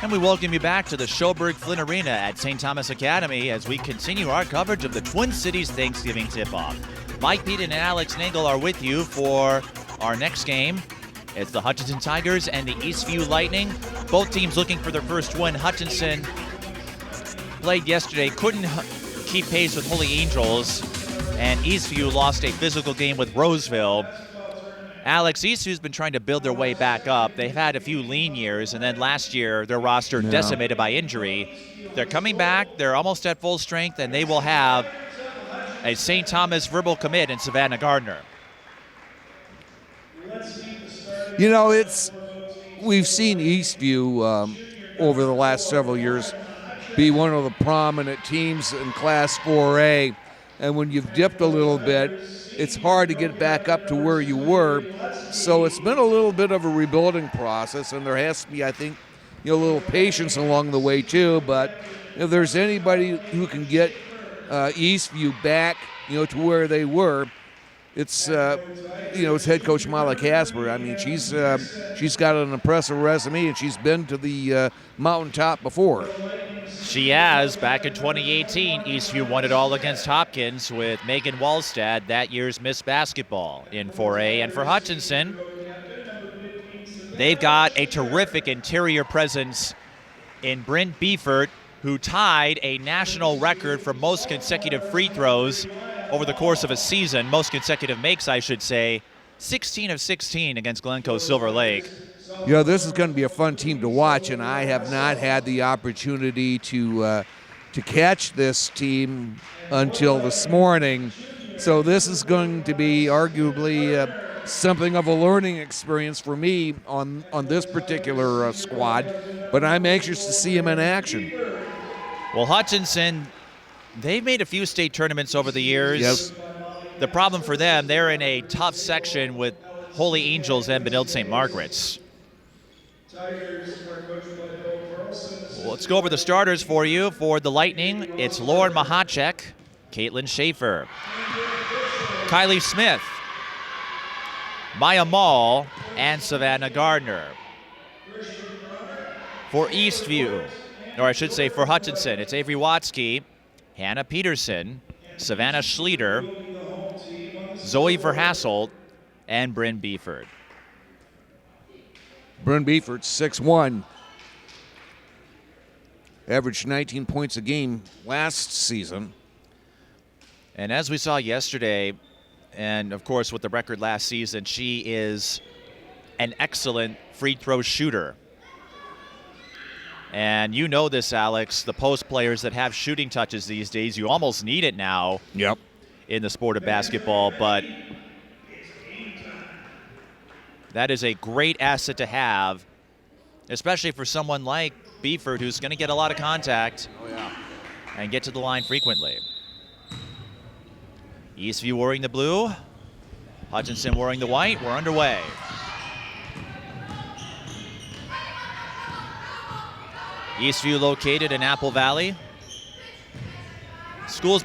And we welcome you back to the Schoberg Flynn Arena at St. Thomas Academy as we continue our coverage of the Twin Cities Thanksgiving tip-off. Mike Peden and Alex Nagel are with you for our next game. It's the Hutchinson Tigers and the Eastview Lightning. Both teams looking for their first win. Hutchinson played yesterday, couldn't keep pace with Holy Angels, and Eastview lost a physical game with Roseville. Alex, Eastview's been trying to build their way back up. They've had a few lean years, and then last year their roster decimated by injury. They're coming back. They're almost at full strength, and they will have a St. Thomas verbal commit in Savanah Gardner. You know, we've seen Eastview over the last several years be one of the prominent teams in Class 4A, and when you've dipped a little bit, it's hard to get back up to where you were. So it's been a little bit of a rebuilding process, and there has to be, I think, a little patience along the way too. But if there's anybody who can get Eastview back, to where they were, it's it's head coach Molly Casper. I mean, she's got an impressive resume, and she's been to the mountaintop before. She has. Back in 2018, Eastview won it all against Hopkins with Megan Wallstad, that year's Miss Basketball in 4A. And for Hutchinson, they've got a terrific interior presence in Brynn Beffert, who tied a national record for most consecutive free throws over the course of a season, most consecutive makes, I should say, 16 of 16 against Glencoe Silver Lake. This is going to be a fun team to watch, and I have not had the opportunity to catch this team until this morning. So this is going to be arguably something of a learning experience for me on this particular squad, but I'm anxious to see him in action. Well, Hutchinson, they've made a few state tournaments over the years. Yes. The problem for them, they're in a tough section with Holy Angels and Benilde St. Margaret's. Well, let's go over the starters for you. For the Lightning, it's Lauren Mahacek, Caitlin Schaefer, Kylie Smith, Maya Mall, and Savanah Gardner. For Eastview, or I should say for Hutchinson, it's Avery Watsky, Hannah Peterson, Savannah Schleter, Zoe Verhasselt, and Brynn Beffert. Brynn Beffert, 6'1", averaged 19 points a game last season. And as we saw yesterday, and of course with the record last season, she is an excellent free throw shooter. And you know this, Alex, the post players that have shooting touches these days, you almost need it now in the sport of basketball, but that is a great asset to have, especially for someone like Beffert, who's going to get a lot of contact and get to the line frequently. Eastview wearing the blue, Hutchinson wearing the white. We're underway. Eastview located in Apple Valley. School has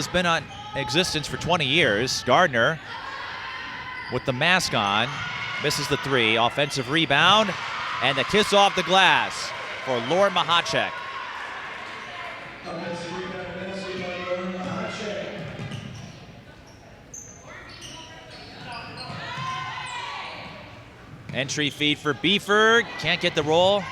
been on existence for 20 years. Gardner with the mask on, misses the three. Offensive rebound, and the kiss off the glass for Lauren Mahacek. Entry feed for Beffert, can't get the roll.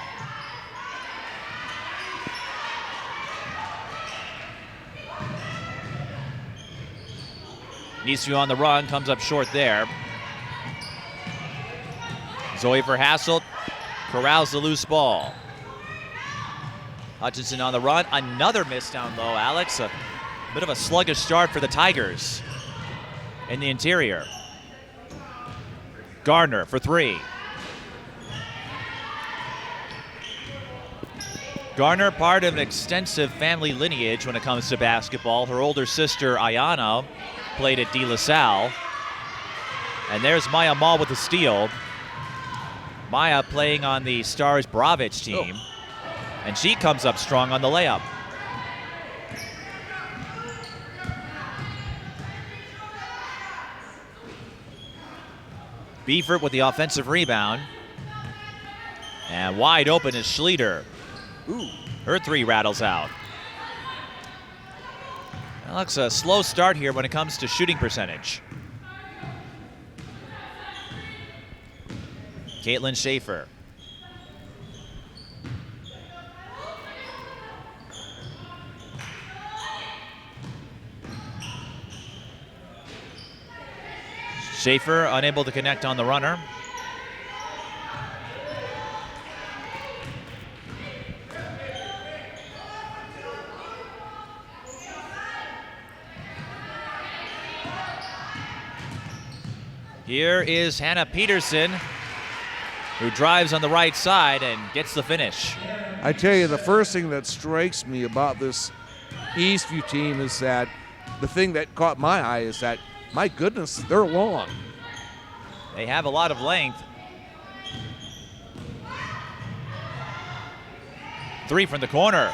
Eastview on the run, comes up short there. Zoe Verhasselt corrals the loose ball. Hutchinson on the run, another miss down low, Alex. A bit of a sluggish start for the Tigers in the interior. Gardner for three. Gardner, part of an extensive family lineage when it comes to basketball. Her older sister, Ayana, played at De La Salle. And there's Maya Mall with the steal. Maya playing on the Stars Bravich team. And she comes up strong on the layup. Beffert with the offensive rebound. And wide open is Schlueter. Ooh. Her three rattles out. Alex, a slow start here when it comes to shooting percentage. Caitlin Schaefer. Schaefer unable to connect on the runner. Here is Hannah Peterson, who drives on the right side and gets the finish. I tell you, the first thing that strikes me about this Eastview team is that the thing that caught my eye is that, my goodness, they're long. They have a lot of length. Three from the corner.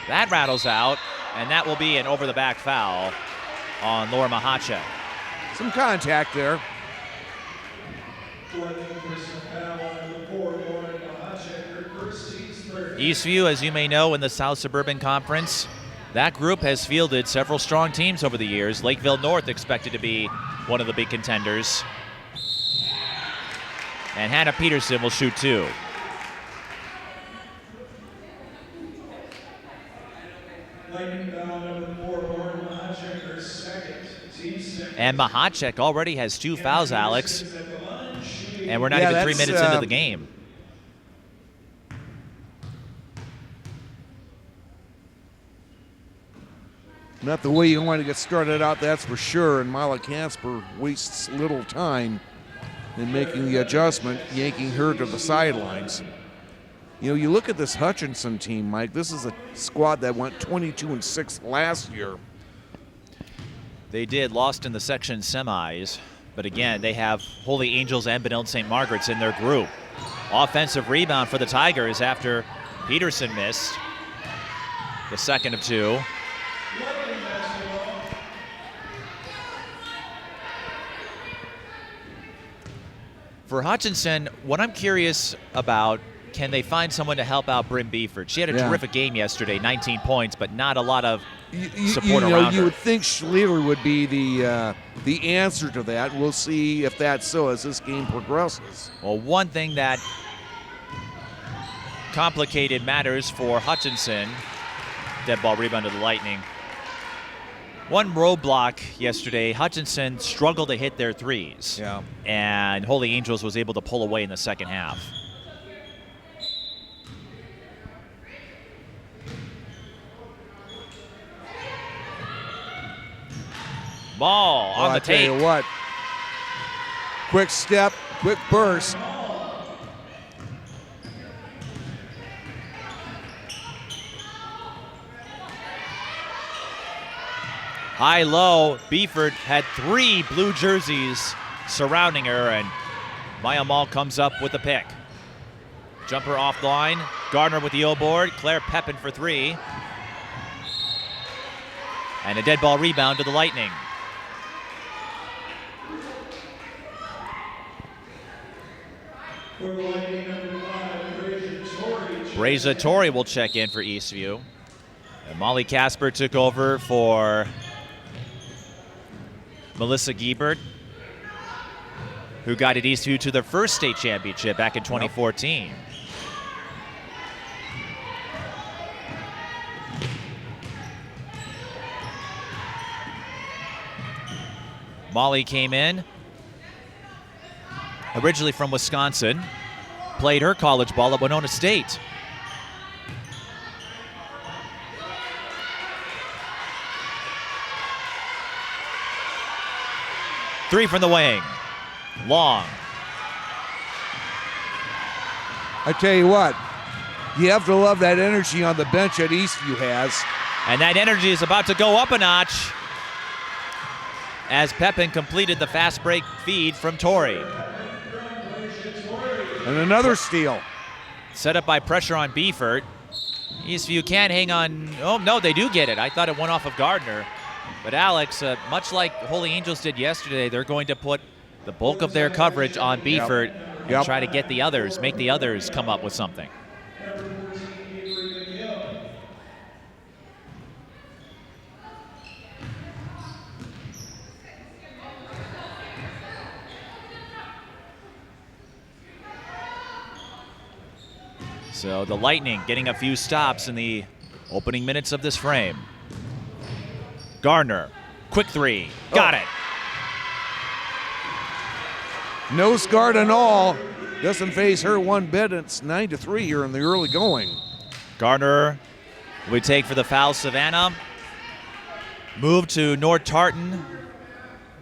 That rattles out, and that will be an over-the-back foul on Laura Mahacek. Some contact there. Eastview, as you may know, in the South Suburban Conference, that group has fielded several strong teams over the years. Lakeville North expected to be one of the big contenders. And Hannah Peterson will shoot two. And Mahacek already has two fouls, Alex. And we're not even 3 minutes into the game. Not the way you want to get started out, that's for sure. And Mila Casper wastes little time in making the adjustment, yanking her to the sidelines. You know, you look at this Hutchinson team, Mike. This is a squad that went 22-6 last year. They did, lost in the section semis. But again, they have Holy Angels and Benilde St. Margaret's in their group. Offensive rebound for the Tigers after Peterson missed the second of two. For Hutchinson, what I'm curious about, can they find someone to help out Brynn Beffert? She had a terrific game yesterday, 19 points, but not a lot of support around her. You would think Schlueter would be the answer to that. We'll see if that's so as this game progresses. Well, one thing that complicated matters for Hutchinson, dead ball rebound to the Lightning. One roadblock yesterday, Hutchinson struggled to hit their threes. Yeah. And Holy Angels was able to pull away in the second half. Ball on the tape. I tell you what, quick step, quick burst. High-low, Beffert had three blue jerseys surrounding her, and Maya Mall comes up with the pick. Jumper off the line, Gardner with the O-board, Claire Peden for three. And a dead ball rebound to the Lightning. Breza Torrey will check in for Eastview. And Molly Casper took over for Melissa Giebert, who guided Eastview to their first state championship back in 2014. Molly came in, originally from Wisconsin, played her college ball at Winona State. Three from the wing. Long. I tell you what, you have to love that energy on the bench that Eastview has. And that energy is about to go up a notch as Peden completed the fast break feed from Torrey. And another steal. Set up by pressure on Beffert. Eastview can't hang on. Oh, no, they do get it. I thought it went off of Gardner. But Alex, much like Holy Angels did yesterday, they're going to put the bulk of their coverage on Beffert. and Yep. try to get the others, make the others come up with something. So the Lightning getting a few stops in the opening minutes of this frame. Gardner, quick three, got it. No guard and all. Doesn't phase her one bit. It's 9-3 here in the early going. Gardner we take for the foul. Savanah moved to North Tartan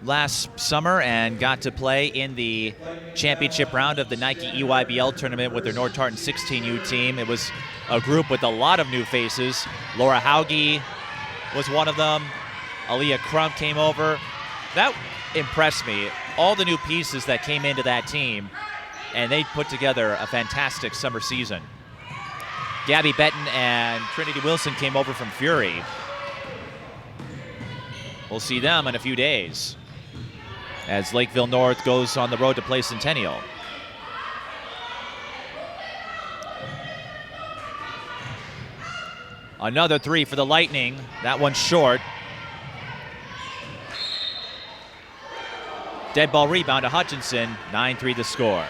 last summer and got to play in the championship round of the Nike EYBL tournament with their North Tartan 16U team. It was a group with a lot of new faces. Laura Hauge was one of them. Aaliyah Crump came over. That impressed me. All the new pieces that came into that team, and they put together a fantastic summer season. Gabby Benton and Trinity Wilson came over from Fury. We'll see them in a few days as Lakeville North goes on the road to play Centennial. Another three for the Lightning. That one's short. Dead ball rebound to Hutchinson. 9-3 the score.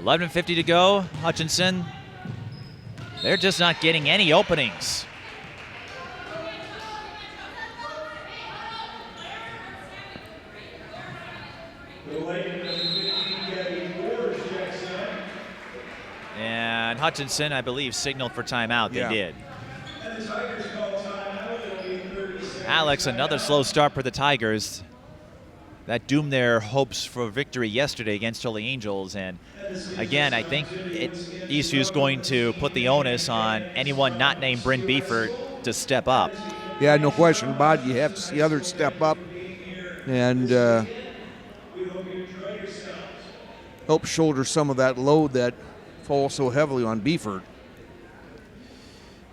$11:50 to go. Hutchinson, they're just not getting any openings. And Hutchinson, I believe, signaled for timeout. They did. Alex, another slow start for the Tigers. That doomed their hopes for victory yesterday against Holy Angels. And again, I think Eastview's going to put the onus on anyone not named Brynn Beffert to step up. Yeah, no question about it. You have to see others step up and help shoulder some of that load that falls so heavily on Beffert.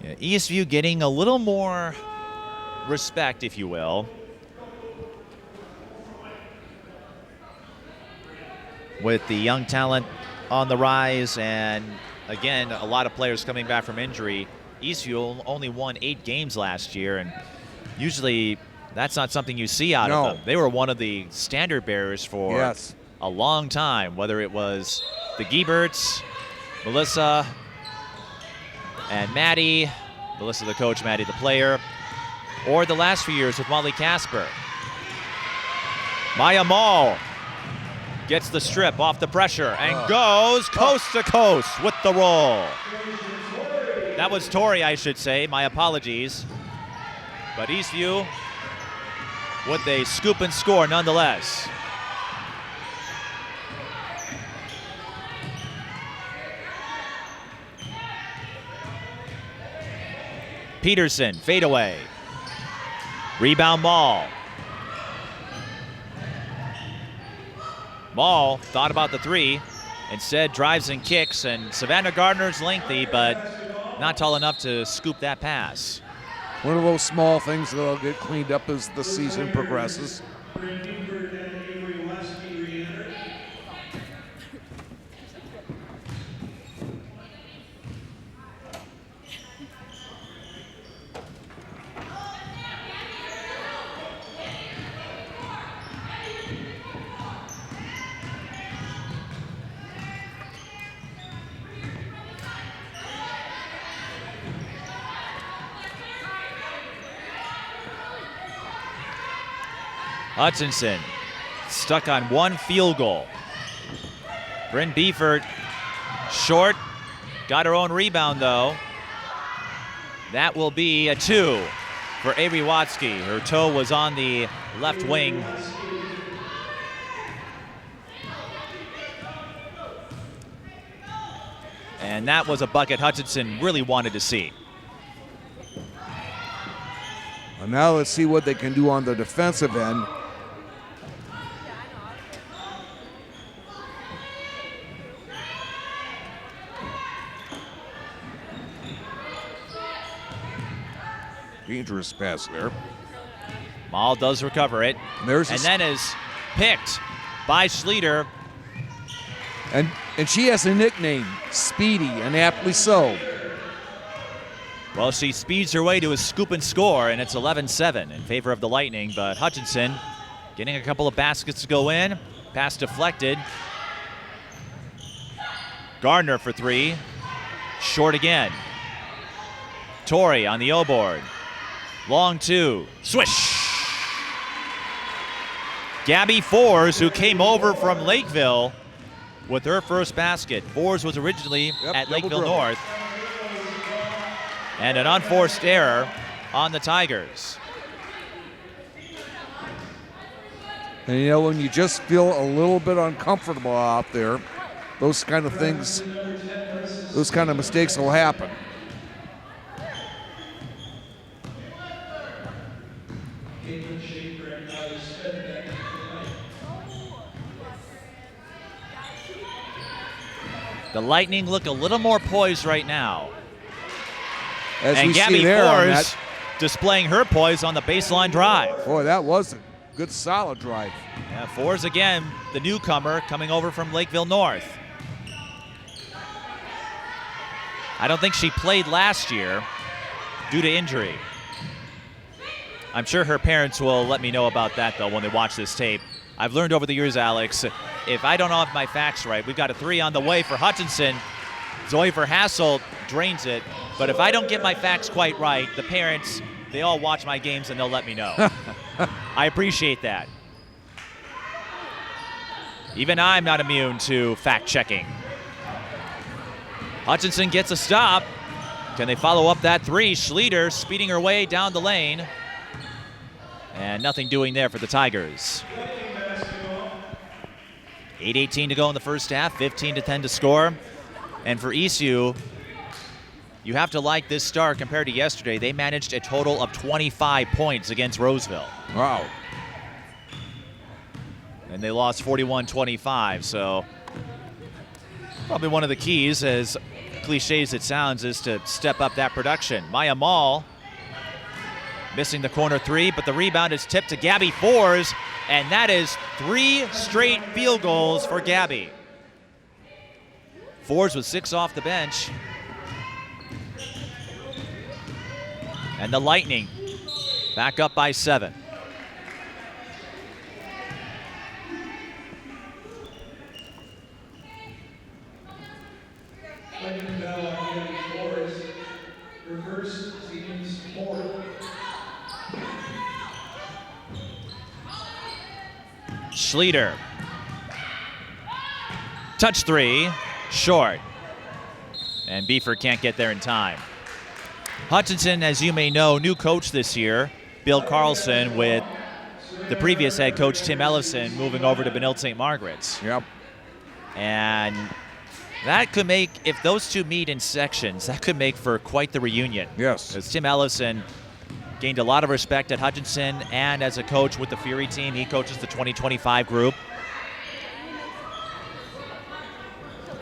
Yeah, Eastview getting a little more respect, if you will, with the young talent on the rise, and again, a lot of players coming back from injury. Eastview only won 8 games last year, and usually that's not something you see out of them. They were one of the standard bearers for a long time, whether it was the Gieberts, Melissa, and Maddie, Melissa the coach, Maddie the player, or the last few years with Molly Casper. Maya Mall gets the strip off the pressure and goes coast to coast with the roll. That was Tori, I should say. My apologies. But Eastview with a scoop and score nonetheless. Peterson, fadeaway. Rebound Mall. Mall thought about the three, instead drives and kicks, and Savanah Gardner's lengthy, but not tall enough to scoop that pass. One of those small things that'll get cleaned up as the season progresses. Hutchinson stuck on one field goal. Brynn Beffert short, got her own rebound though. That will be a 2 for Avery Watsky. Her toe was on the left wing. And that was a bucket Hutchinson really wanted to see. And now let's see what they can do on the defensive end. Dangerous pass there. Maul does recover it. And then is picked by Schlueter. And she has a nickname, Speedy, and aptly so. Well, she speeds her way to a scoop and score, and it's 11-7 in favor of the Lightning. But Hutchinson getting a couple of baskets to go in. Pass deflected. Gardner for three. Short again. Torrey on the O-board. Long two. Swish! Gabby Fours, who came over from Lakeville with her first basket. Fours was originally at Lakeville North. And an unforced error on the Tigers. And you know, when you just feel a little bit uncomfortable out there, those kind of things, those kind of mistakes will happen. The Lightning look a little more poised right now. As and we Gabby see there Fours displaying her poise on the baseline drive. Boy, that was a good, solid drive. Yeah, Fours again, the newcomer coming over from Lakeville North. I don't think she played last year due to injury. I'm sure her parents will let me know about that, though, when they watch this tape. I've learned over the years, Alex, if I don't have my facts right, we've got a three on the way for Hutchinson. Zoe Verhassel drains it. But if I don't get my facts quite right, the parents, they all watch my games and they'll let me know. I appreciate that. Even I'm not immune to fact-checking. Hutchinson gets a stop. Can they follow up that three? Schlueter speeding her way down the lane. And nothing doing there for the Tigers. 8:18 to go in the first half, 15-10 to score. And for Eastview, you have to like this start compared to yesterday. They managed a total of 25 points against Roseville. Wow. And they lost 41-25, so probably one of the keys, as cliche as it sounds, is to step up that production. Maya Mall missing the corner three, but the rebound is tipped to Gabby Fours, and that is 3 straight field goals for Gabby. Fours with 6 off the bench. And the Lightning back up by 7. Schlueter. Touch three, short. And Beffert can't get there in time. Hutchinson, as you may know, new coach this year, Bill Carlson, with the previous head coach, Tim Ellison, moving over to Benilde St. Margaret's. Yep. And that could make, if those two meet in sections, that could make for quite the reunion. Yes. As Tim Ellison gained a lot of respect at Hutchinson and as a coach with the Fury team. He coaches the 2025 group.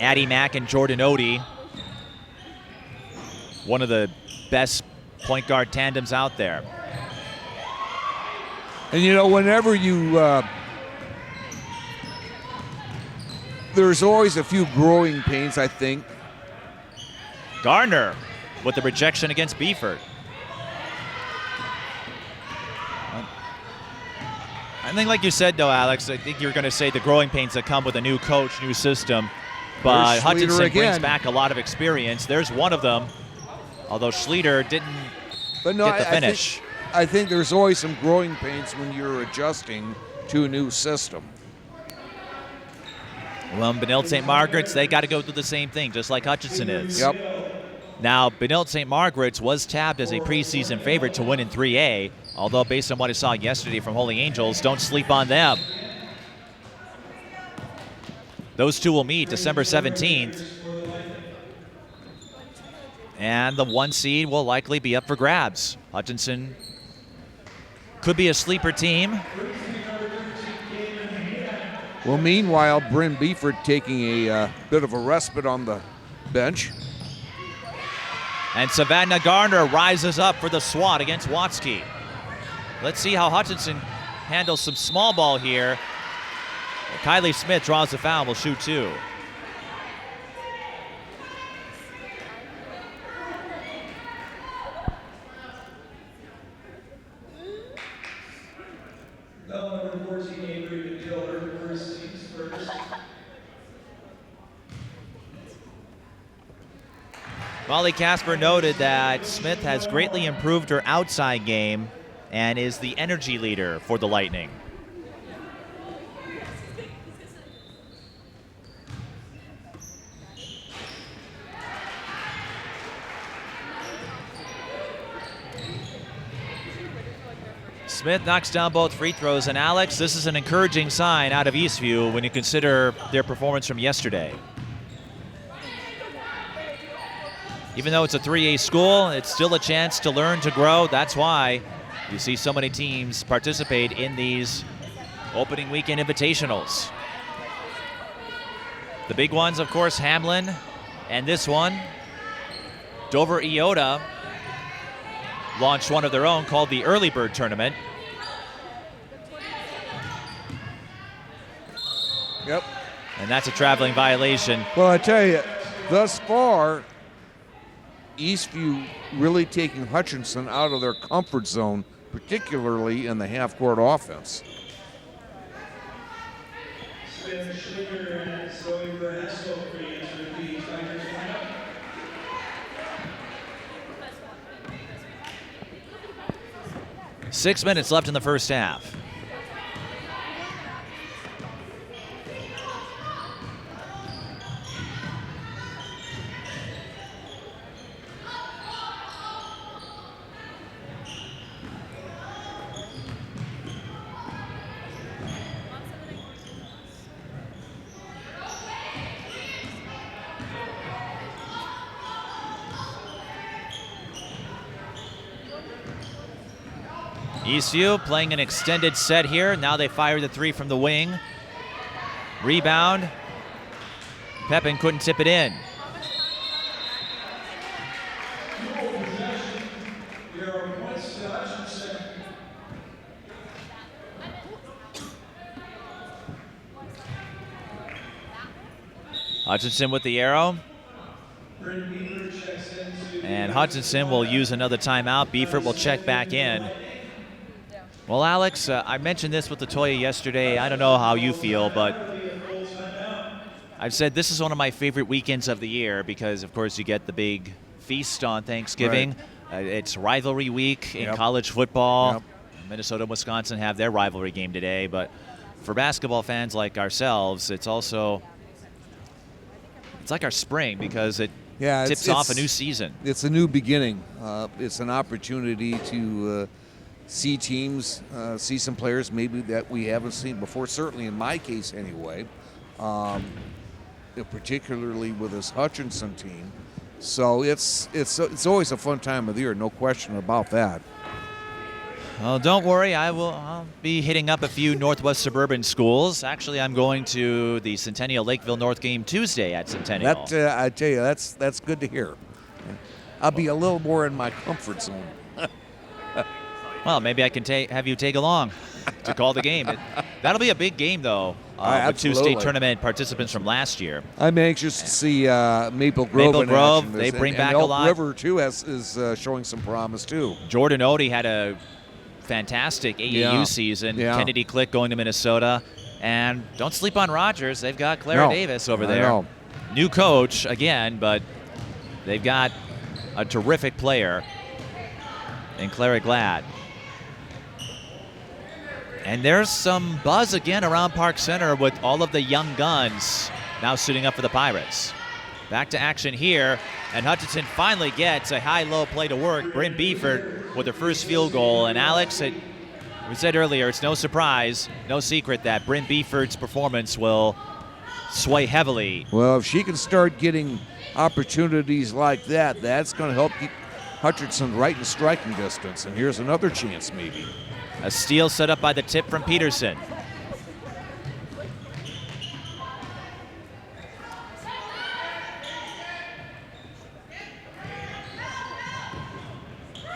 Addie Mack and Jordan Odie, one of the best point guard tandems out there. And you know, whenever you, there's always a few growing pains, I think. Gardner with the rejection against Beffert. I think, like you said, though, Alex, I think you're going to say the growing pains that come with a new coach, new system. But Hutchinson brings back a lot of experience. There's one of them, although Schlueter didn't get the finish. I think there's always some growing pains when you're adjusting to a new system. Well, Benilde St. Margaret's, they got to go through the same thing, just like Hutchinson is. Yep. Now, Benilde St. Margaret's was tabbed as a preseason favorite to win in 3A, although based on what I saw yesterday from Holy Angels, don't sleep on them. Those two will meet December 17th. And the 1 seed will likely be up for grabs. Hutchinson could be a sleeper team. Well, meanwhile, Brynn Beffert taking a bit of a respite on the bench. And Savanah Gardner rises up for the swat against Watsky. Let's see how Hutchinson handles some small ball here. Kylie Smith draws the foul, will shoot 2. Molly Casper noted that Smith has greatly improved her outside game and is the energy leader for the Lightning. Smith knocks down both free throws, and Alex, this is an encouraging sign out of Eastview when you consider their performance from yesterday. Even though it's a 3A school, it's still a chance to learn, to grow. That's why you see so many teams participate in these opening weekend invitationals. The big ones, of course, Hamlin, and this one, Dover Iota, launched one of their own called the Early Bird Tournament. Yep. And that's a traveling violation. Well, I tell you, thus far, Eastview really taking Hutchinson out of their comfort zone, particularly in the half-court offense. 6 minutes left in the first half. Eastview playing an extended set here. Now they fire the 3 from the wing. Rebound. Peden couldn't tip it in. Hutchinson with the arrow. And Hutchinson will use another timeout. Beffert will check back in. Well, Alex, I mentioned this with Latoya yesterday. I don't know how you feel, but I've said this is one of my favorite weekends of the year because, of course, you get the big feast on Thanksgiving. Right. It's rivalry week in college football. Yep. Minnesota and Wisconsin have their rivalry game today, but for basketball fans like ourselves, it's also like our spring because it tips off a new season. It's a new beginning. It's an opportunity to see teams, see some players maybe that we haven't seen before, certainly in my case anyway, particularly with this Hutchinson team. So it's always a fun time of the year, no question about that. Well, don't worry, I'll be hitting up a few Northwest suburban schools. Actually, I'm going to the Centennial Lakeville North game Tuesday at Centennial. I tell you, that's good to hear. I'll be a little more in my comfort zone. Well, maybe I can have you take along to call the game. That'll be a big game, though, with 2 state tournament participants from last year. I'm anxious to see Maple Grove. Maple Grove, they bring back a lot. Elk River, too, is showing some promise, too. Jordan Odie had a fantastic AAU season. Yeah. Kennedy Click going to Minnesota. And don't sleep on Rogers. They've got Clara Davis over there. New coach, again, but they've got a terrific player in Clara Glad. And there's some buzz again around Park Center with all of the young guns now suiting up for the Pirates. Back to action here, and Hutchinson finally gets a high-low play to work. Brynn Beffert with her first field goal. And Alex, we said earlier, it's no surprise, no secret that Brynn Beffert's performance will sway heavily. Well, if she can start getting opportunities like that, that's going to help keep Hutchinson right in striking distance. And here's another chance, maybe. A steal set up by the tip from Peterson.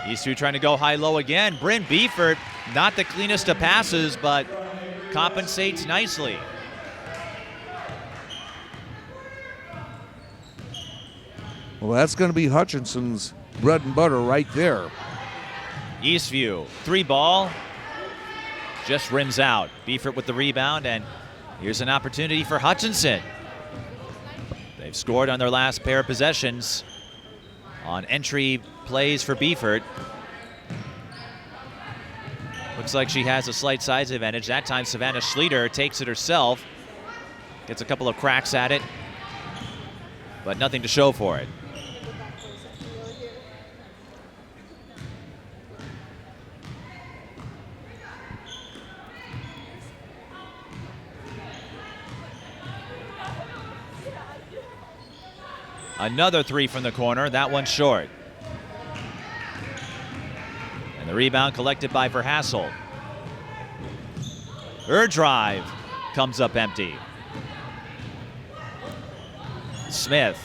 Eastview trying to go high-low again. Brynn Beffert, not the cleanest of passes, but compensates nicely. Well, that's going to be Hutchinson's bread and butter right there. Eastview, 3-ball, just rims out. Beffert with the rebound, and here's an opportunity for Hutchinson. They've scored on their last pair of possessions on entry plays for Beffert. Looks like she has a slight size advantage. That time Savanah Schleter takes it herself. Gets a couple of cracks at it, but nothing to show for it. Another three from the corner, that one short. And the rebound collected by Verhassel. Her drive comes up empty. Smith.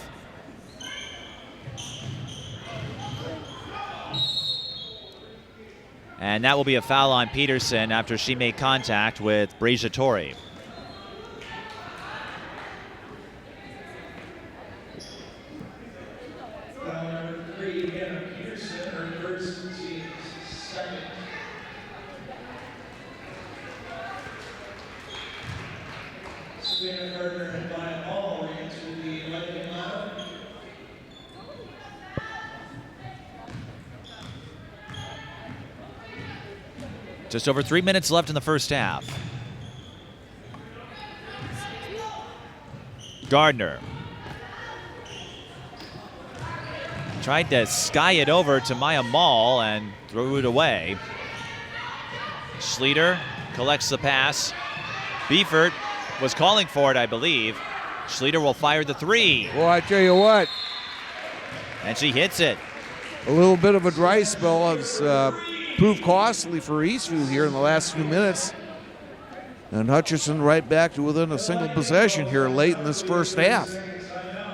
And that will be a foul on Peterson after she made contact with Brigiatori. Savanah Gardner and by all lanes will be letting out. Just over 3 minutes left in the first half. Gardner tried to sky it over to Maya Mall and threw it away. Schleter collects the pass. Beffert was calling for it, I believe. Schleter will fire the three. Well, I tell you what. And she hits it. A little bit of a dry spell has proved costly for Eastview here in the last few minutes. And Hutchinson right back to within a single possession here late in this first half.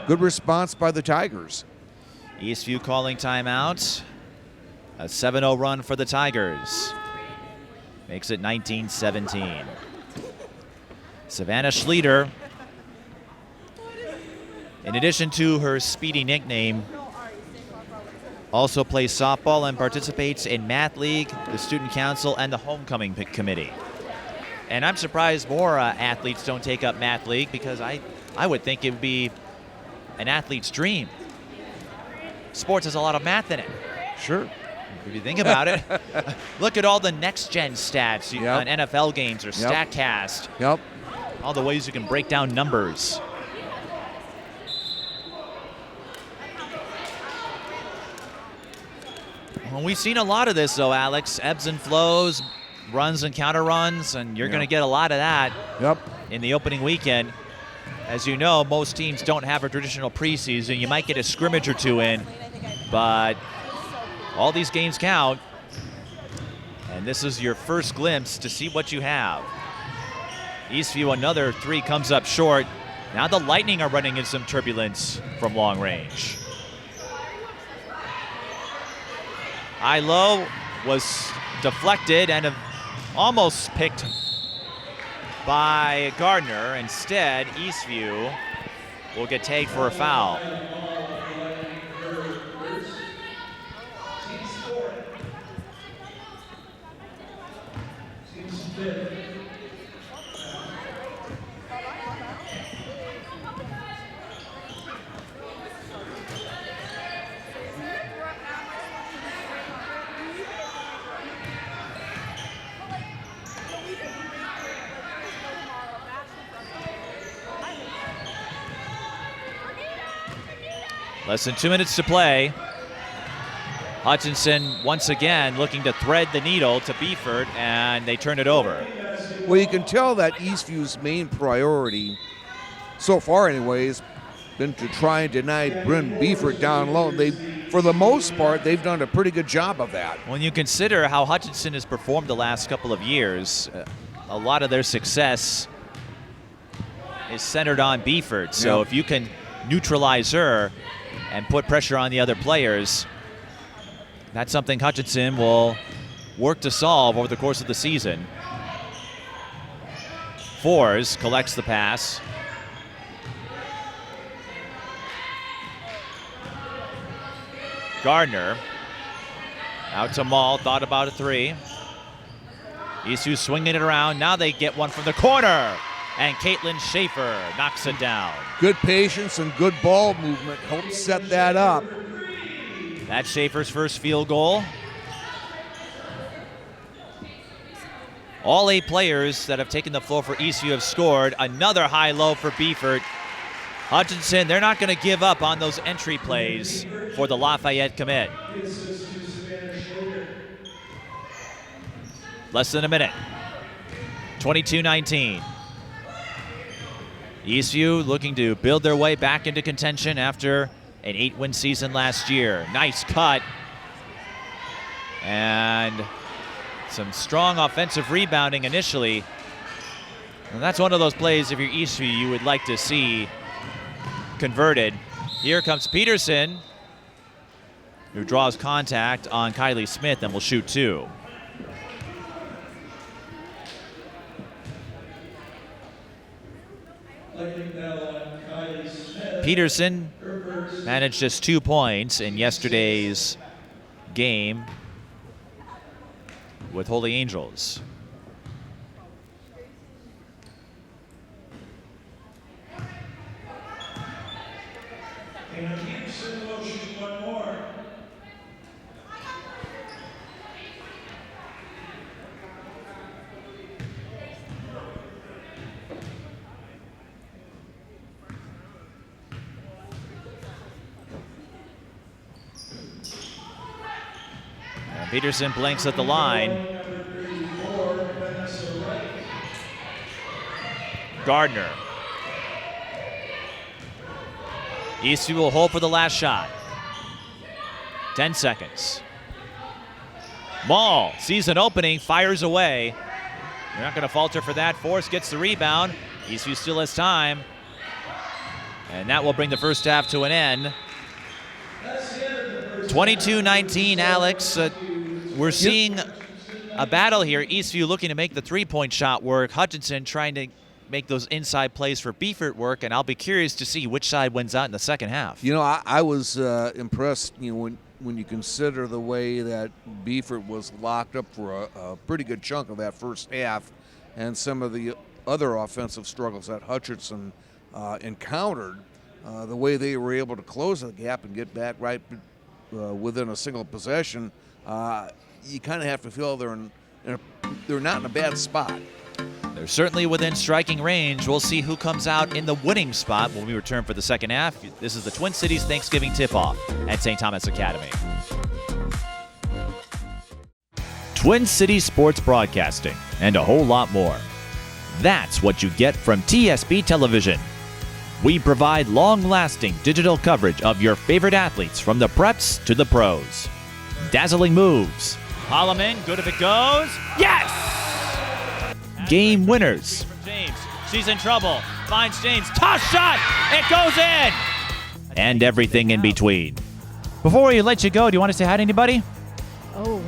Good response by the Tigers. Eastview calling timeout. A 7-0 run for the Tigers. Makes it 19-17. Savanah Schleter, in addition to her speedy nickname, also plays softball and participates in Math League, the Student Council, and the Homecoming Committee. And I'm surprised more athletes don't take up Math League, because I would think it would be an athlete's dream. Sports has a lot of math in it. Sure. If you think about it, look at all the next-gen stats on NFL games or StatCast. Yep. All the ways you can break down numbers. Well, we've seen a lot of this, though, Alex. Ebbs and flows, runs and counter runs, and you're going to get a lot of that in the opening weekend. As you know, most teams don't have a traditional preseason. You might get a scrimmage or two in, but all these games count. And this is your first glimpse to see what you have. Eastview, another three comes up short. Now the Lightning are running in some turbulence from long range. High-low was deflected and almost picked by Gardner. Instead, Eastview will get tagged for a foul. Less than 2 minutes to play. Hutchinson once again looking to thread the needle to Beffert, and they turn it over. Well, you can tell that Eastview's main priority, so far anyways, been to try and deny Brynn Beffert down low. For the most part, they've done a pretty good job of that. When you consider how Hutchinson has performed the last couple of years, a lot of their success is centered on Beffert. So if you can neutralize her and put pressure on the other players, that's something Hutchinson will work to solve over the course of the season. Fours collects the pass. Gardner out to Maul, thought about a three. Eastview swinging it around. Now they get one from the corner, and Caitlin Schaefer knocks it down. Good patience and good ball movement helped set that up. That's Schaefer's first field goal. All 8 players that have taken the floor for Eastview have scored. Another high-low for Beffert. Hutchinson, they're not going to give up on those entry plays for the Lafayette commit. Less than a minute. 22-19. Eastview looking to build their way back into contention after an 8-win season last year. Nice cut. And some strong offensive rebounding initially. And that's one of those plays, if you're Eastview, you would like to see converted. Here comes Peterson, who draws contact on Kylie Smith and will shoot 2. Peterson managed just 2 points in yesterday's game with Holy Angels. Peterson blinks at the line. Gardner. Eastview will hold for the last shot. 10 seconds. Maul sees an opening, fires away. They're not going to falter for that. Force gets the rebound. Eastview still has time. And that will bring the first half to an end. 22-19, Alex. We're seeing a battle here. Eastview looking to make the three-point shot work. Hutchinson trying to make those inside plays for Beffert work, and I'll be curious to see which side wins out in the second half. You know, I was impressed, you know, when you consider the way that Beffert was locked up for a pretty good chunk of that first half, and some of the other offensive struggles that Hutchinson encountered, the way they were able to close the gap and get back right within a single possession. You kind of have to feel they're not in a bad spot. They're certainly within striking range. We'll see who comes out in the winning spot when we return for the second half. This is the Twin Cities Thanksgiving tip-off at St. Thomas Academy. Twin Cities Sports Broadcasting and a whole lot more. That's what you get from TSB Television. We provide long-lasting digital coverage of your favorite athletes from the preps to the pros. Dazzling moves. Holloman, good if it goes. Yes! Game winners. James, she's in trouble. Finds James, toss shot, it goes in! And everything in between. Before we let you go, do you want to say hi to anybody? Oh,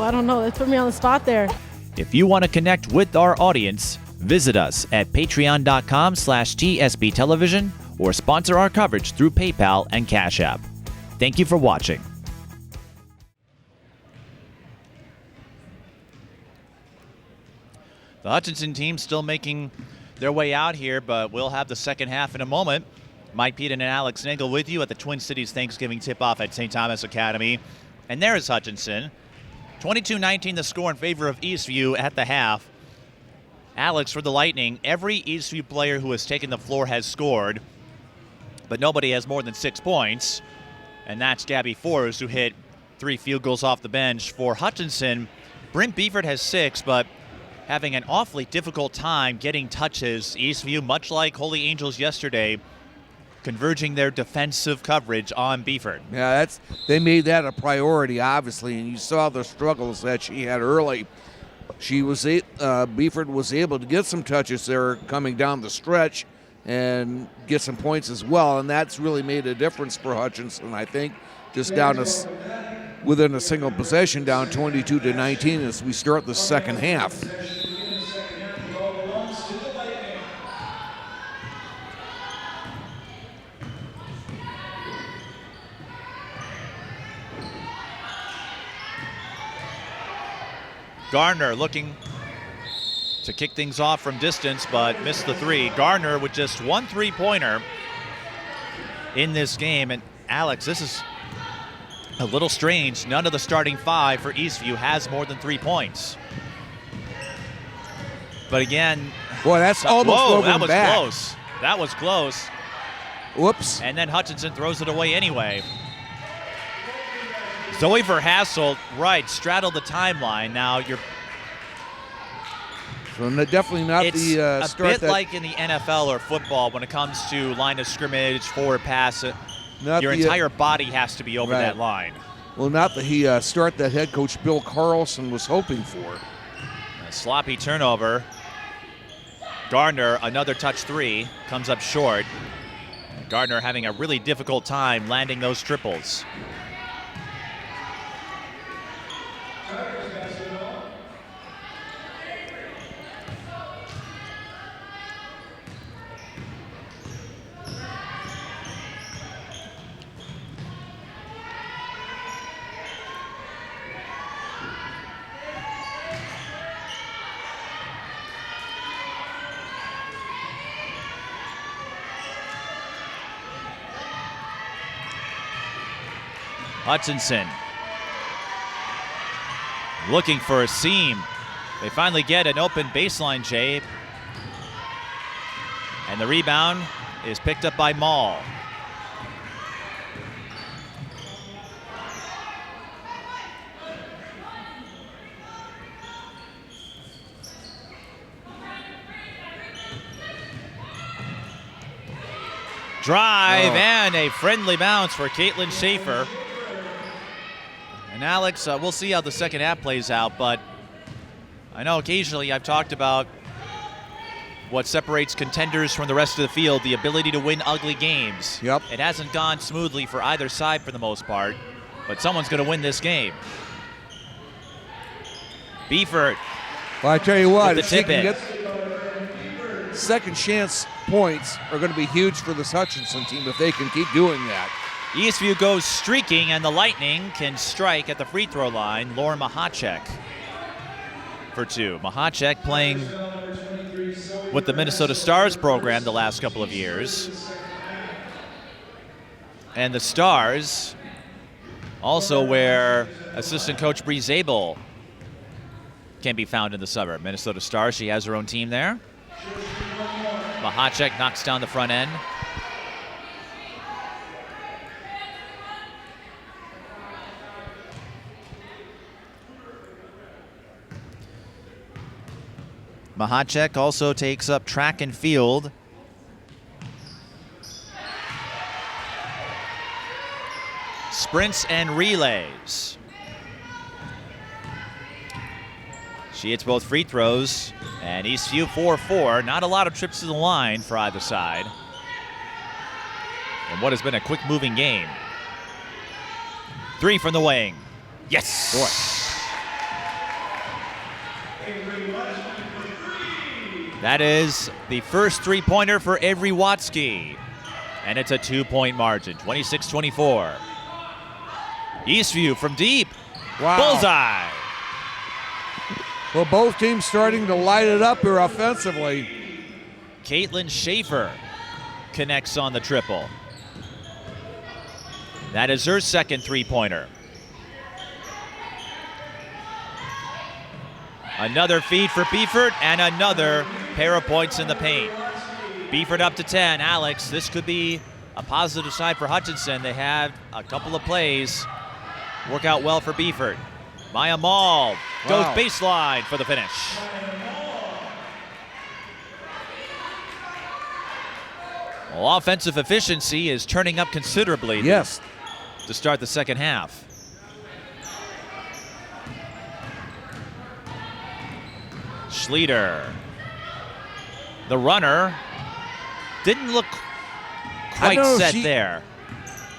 I don't know. Let's put me on the spot there. If you want to connect with our audience, visit us at patreon.com/TSB Television or sponsor our coverage through PayPal and Cash App. Thank you for watching. The Hutchinson team still making their way out here, but we'll have the second half in a moment. Mike Peden and Alex Nagel with you at the Twin Cities Thanksgiving tip-off at St. Thomas Academy. And there is Hutchinson. 22-19 the score in favor of Eastview at the half. Alex, for the Lightning, every Eastview player who has taken the floor has scored, but nobody has more than 6 points. And that's Gabby Forrest, who hit 3 field goals off the bench for Hutchinson. Brynn Beffert has 6, but having an awfully difficult time getting touches. Eastview, much like Holy Angels yesterday, converging their defensive coverage on Beffert. Yeah, they made that a priority, obviously, and you saw the struggles that she had early. Beffert was able to get some touches there coming down the stretch and get some points as well, and that's really made a difference for Hutchinson, I think, just down to within a single possession, down 22-19 as we start the second half. Gardner looking to kick things off from distance, but missed the 3. Gardner with just 1 3-pointer in this game. And Alex, this is a little strange. None of the starting 5 for Eastview has more than 3 points. But again, boy, that's almost over that was back. close. That was close. Whoops. And then Hutchinson throws it away anyway. Zoe Verhassel, right, straddled the timeline. Now you're. So definitely not it's the a start bit like in the NFL or football when it comes to line of scrimmage, forward pass. Your entire body has to be over that line. Well, not the start that head coach Bill Carlson was hoping for. A sloppy turnover. Gardner, another touch 3, comes up short. Gardner having a really difficult time landing those triples. Hutchinson looking for a seam. They finally get an open baseline, Jay. And the rebound is picked up by Maul. Drive and a friendly bounce for Caitlin Schaefer. And Alex, we'll see how the second half plays out, but I know occasionally I've talked about what separates contenders from the rest of the field, the ability to win ugly games. Yep. It hasn't gone smoothly for either side for the most part, but someone's going to win this game. Beffert. Well, I tell you what, with if the she tip can in. get second chance points are going to be huge for this Hutchinson team if they can keep doing that. Eastview goes streaking, and the Lightning can strike at the free throw line. Lauren Mahacek for 2. Mahacek playing with the Minnesota Stars program the last couple of years. And the Stars also where assistant coach Bree Zabel can be found in the suburb. Minnesota Stars, she has her own team there. Mahacek knocks down the front end. Mahacek also takes up track and field. Sprints and relays. She hits both free throws, and Eastview 4-4. Not a lot of trips to the line for either side. And what has been a quick-moving game. 3 from the wing. Yes! Boy. That is the first 3-pointer for Avery Watsky. And it's a 2-point margin, 26-24. Eastview from deep. Wow. Bullseye. Well, both teams starting to light it up here offensively. Caitlin Schaefer connects on the triple. That is her second 3-pointer. Another feed for Beffert and another pair of points in the paint. Beffert up to 10. Alex, this could be a positive side for Hutchinson. They had a couple of plays work out well for Beffert. Maya Mall goes baseline for the finish. Well, offensive efficiency is turning up considerably. Yes. To start the second half. Schlueter. The runner didn't look quite set there.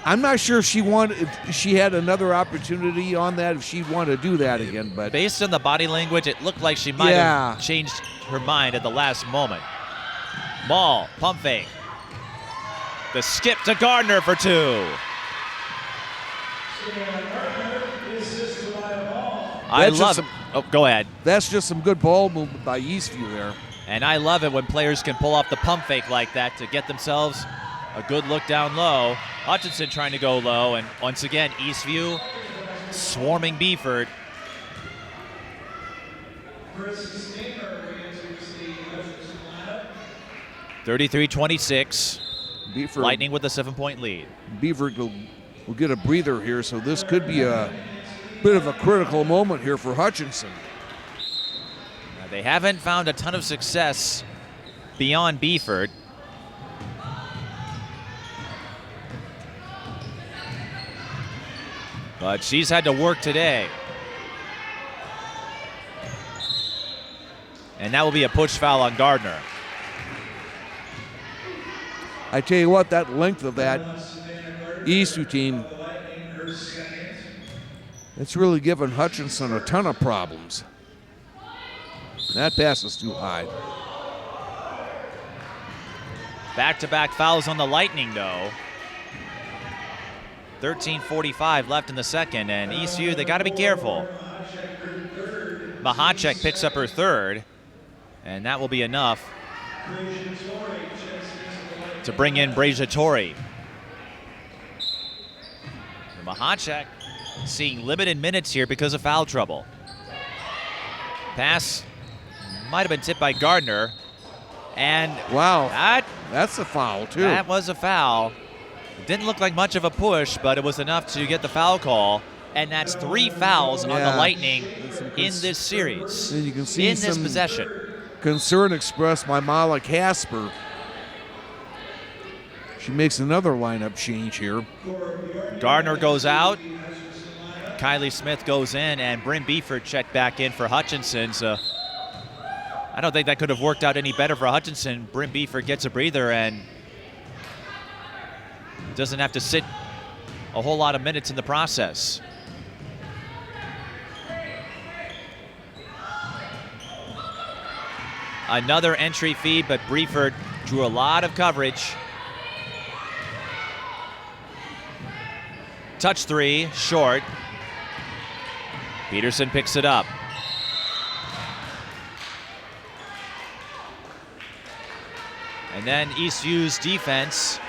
I'm not sure if she had another opportunity on that, if she'd want to do that again. But based on the body language, it looked like she might have changed her mind at the last moment. Mall, pump fake. The skip to Gardner for 2. I love it. Oh, go ahead. That's just some good ball movement by Eastview there. And I love it when players can pull off the pump fake like that to get themselves a good look down low. Hutchinson trying to go low, and once again, Eastview swarming Beffert. 33-26. Lightning with a 7-point lead. Beffert will get a breather here, so this could be a bit of a critical moment here for Hutchinson. Now, they haven't found a ton of success beyond Beffert. But she's had to work today. And that will be a push foul on Gardner. I tell you what, that length of that Eastview team, it's really given Hutchinson a ton of problems. That pass is too high. Back-to-back fouls on the Lightning, though. 13:45 left in the second, and Eastview, they got to be careful. Mahacek picks up her third, and that will be enough to bring in Braziatori. Mahacek seeing limited minutes here because of foul trouble. Pass might have been tipped by Gardner, and that's a foul too. That was a foul. It didn't look like much of a push, but it was enough to get the foul call, and that's 3 fouls on the Lightning in this series. And you can see in this possession. Concern expressed by Mala Casper. She makes another lineup change here. Gardner goes out. Kylie Smith goes in, and Brynn Beffert checked back in for Hutchinson. So I don't think that could have worked out any better for Hutchinson. Brynn Beffert gets a breather and doesn't have to sit a whole lot of minutes in the process. Another entry feed, but Beffert drew a lot of coverage. Touch 3, short. Peterson picks it up. And then Eastview's defense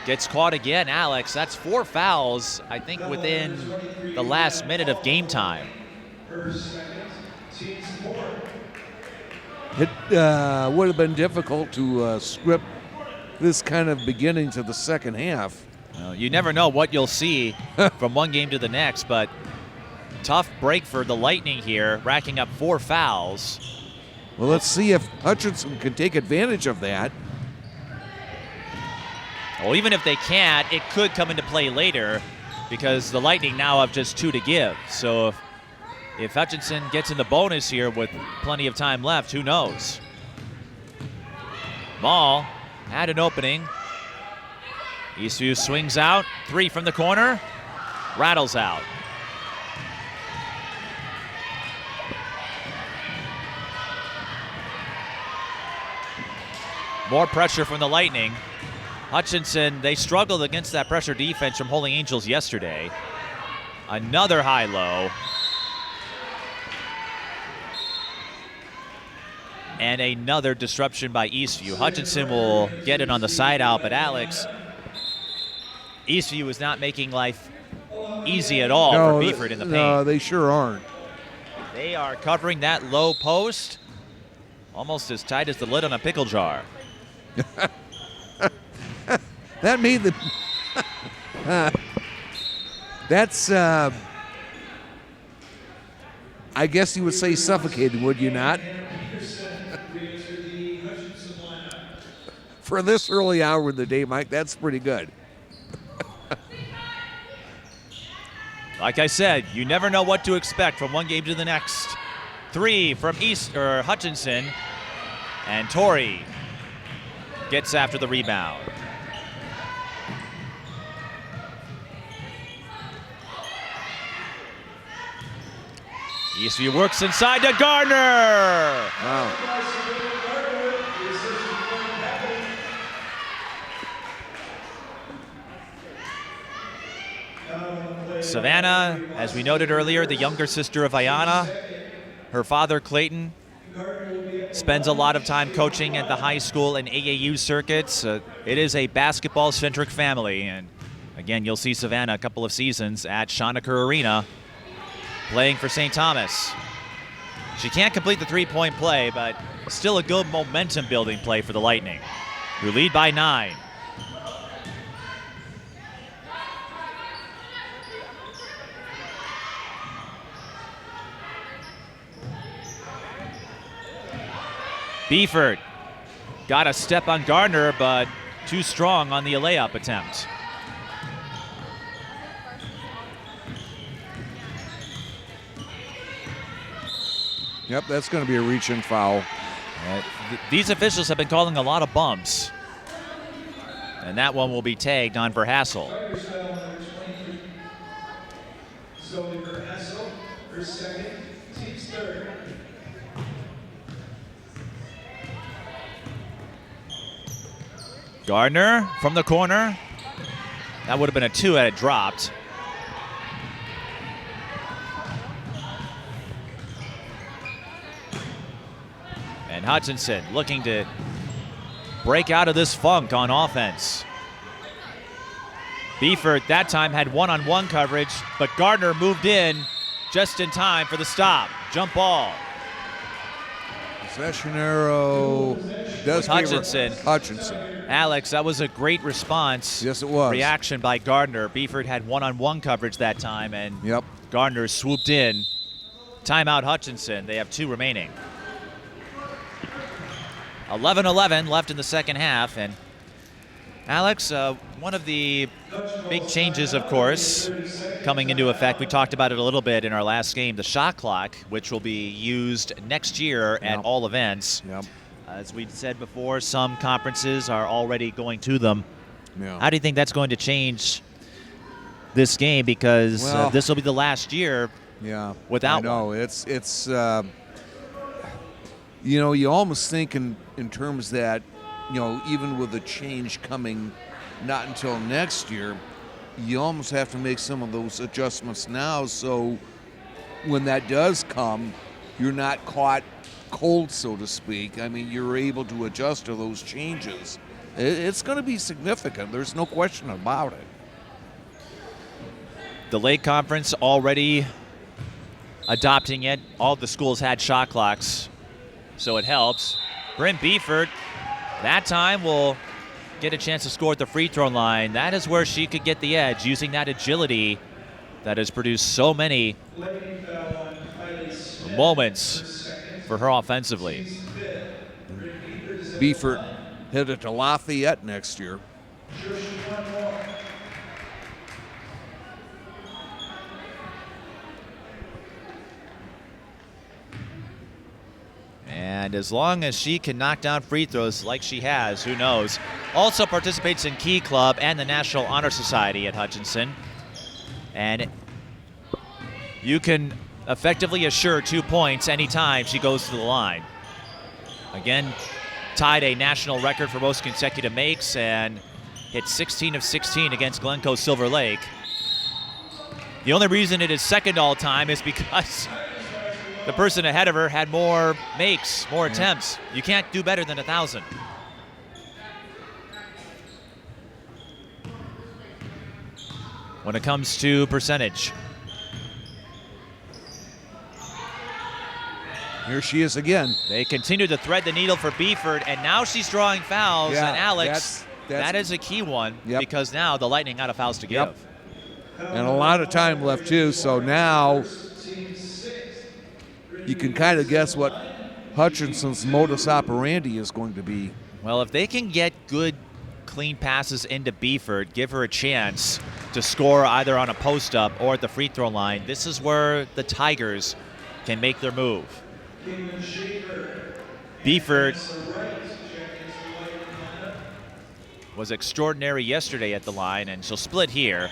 gets caught again. Alex, that's 4 fouls, I think, within the last minute of game time. It would have been difficult to script this kind of beginning to the second half. Well, you never know what you'll see from one game to the next, but tough break for the Lightning here, racking up 4 fouls. Well, let's see if Hutchinson can take advantage of that. Well, even if they can't, it could come into play later because the Lightning now have just 2 to give. So if Hutchinson gets in the bonus here with plenty of time left, who knows? Mall had an opening. Eastview swings out. 3 from the corner. Rattles out. More pressure from the Lightning. Hutchinson, they struggled against that pressure defense from Holy Angels yesterday. Another high-low. And another disruption by Eastview. Hutchinson will get it on the side out, but Alex, Eastview is not making life easy at all for Beffert in the paint. No, they sure aren't. They are covering that low post almost as tight as the lid on a pickle jar. That made the... that's, I guess you would say suffocating, would you not? For this early hour of the day, Mike, that's pretty good. Like I said, you never know what to expect from one game to the next. 3 from Hutchinson, and Torrey gets after the rebound. Eastview works inside to Gardner. Wow. Savanah, as we noted earlier, the younger sister of Ayanna. Her father, Clayton, spends a lot of time coaching at the high school and AAU circuits. It is a basketball-centric family. And again, you'll see Savanah a couple of seasons at Schoenecker Arena playing for St. Thomas. She can't complete the three-point play, but still a good momentum-building play for the Lightning, who lead by 9. Beffert got a step on Gardner, but too strong on the layup attempt. Yep, that's going to be a reach-in foul. These officials have been calling a lot of bumps. And that one will be tagged on for Hassel. Gardner from the corner. That would have been a 2 had it dropped. And Hutchinson looking to break out of this funk on offense. Beffert that time had one-on-one coverage, but Gardner moved in just in time for the stop. Jump ball. Possession arrow. Hutchinson. Hutchinson. Alex, that was a great response. Yes, it was. Reaction by Gardner. Beffert had one-on-one coverage that time, and Yep. Gardner swooped in. Timeout Hutchinson. They have 2 remaining. 11-11 left in the second half, and Alex, one of the big changes, of course, coming into effect, we talked about it a little bit in our last game, the shot clock, which will be used next year at all events. Yep. As we said before, some conferences are already going to them. Yeah. How do you think that's going to change this game? Because this will be the last year without I know. one. It's you know, you almost think in terms that, you know, even with the change coming not until next year, you almost have to make some of those adjustments now, so when that does come, you're not caught cold, so to speak. I mean, you're able to adjust to those changes. It's going to be significant. There's no question about it. The Lake Conference already adopting it. All the schools had shot clocks, so it helps. Brynn Beffert, that time will get a chance to score at the free throw line. That is where she could get the edge, using that agility that has produced so many moments for her offensively. Beffert headed to Lafayette next year. And as long as she can knock down free throws like she has, who knows. Also participates in Key Club and the National Honor Society at Hutchinson. And you can effectively assure 2 points anytime she goes to the line. Again, tied a national record for most consecutive makes and hit 16 of 16 against Glencoe Silver Lake. The only reason it is second all time is because the person ahead of her had more makes, more attempts. You can't do better than 1,000. When it comes to percentage. Here she is again. They continue to thread the needle for Beffert, and now she's drawing fouls. Yeah, and Alex, that's that is a key one Yep. because now the Lightning out of fouls to give. Yep. And a lot of time left, too. So now you can kind of guess what Hutchinson's modus operandi is going to be. Well, if they can get good, clean passes into Beffert, give her a chance to score either on a post-up or at the free throw line, this is where the Tigers can make their move. Beffert was extraordinary yesterday at the line, and she'll split here.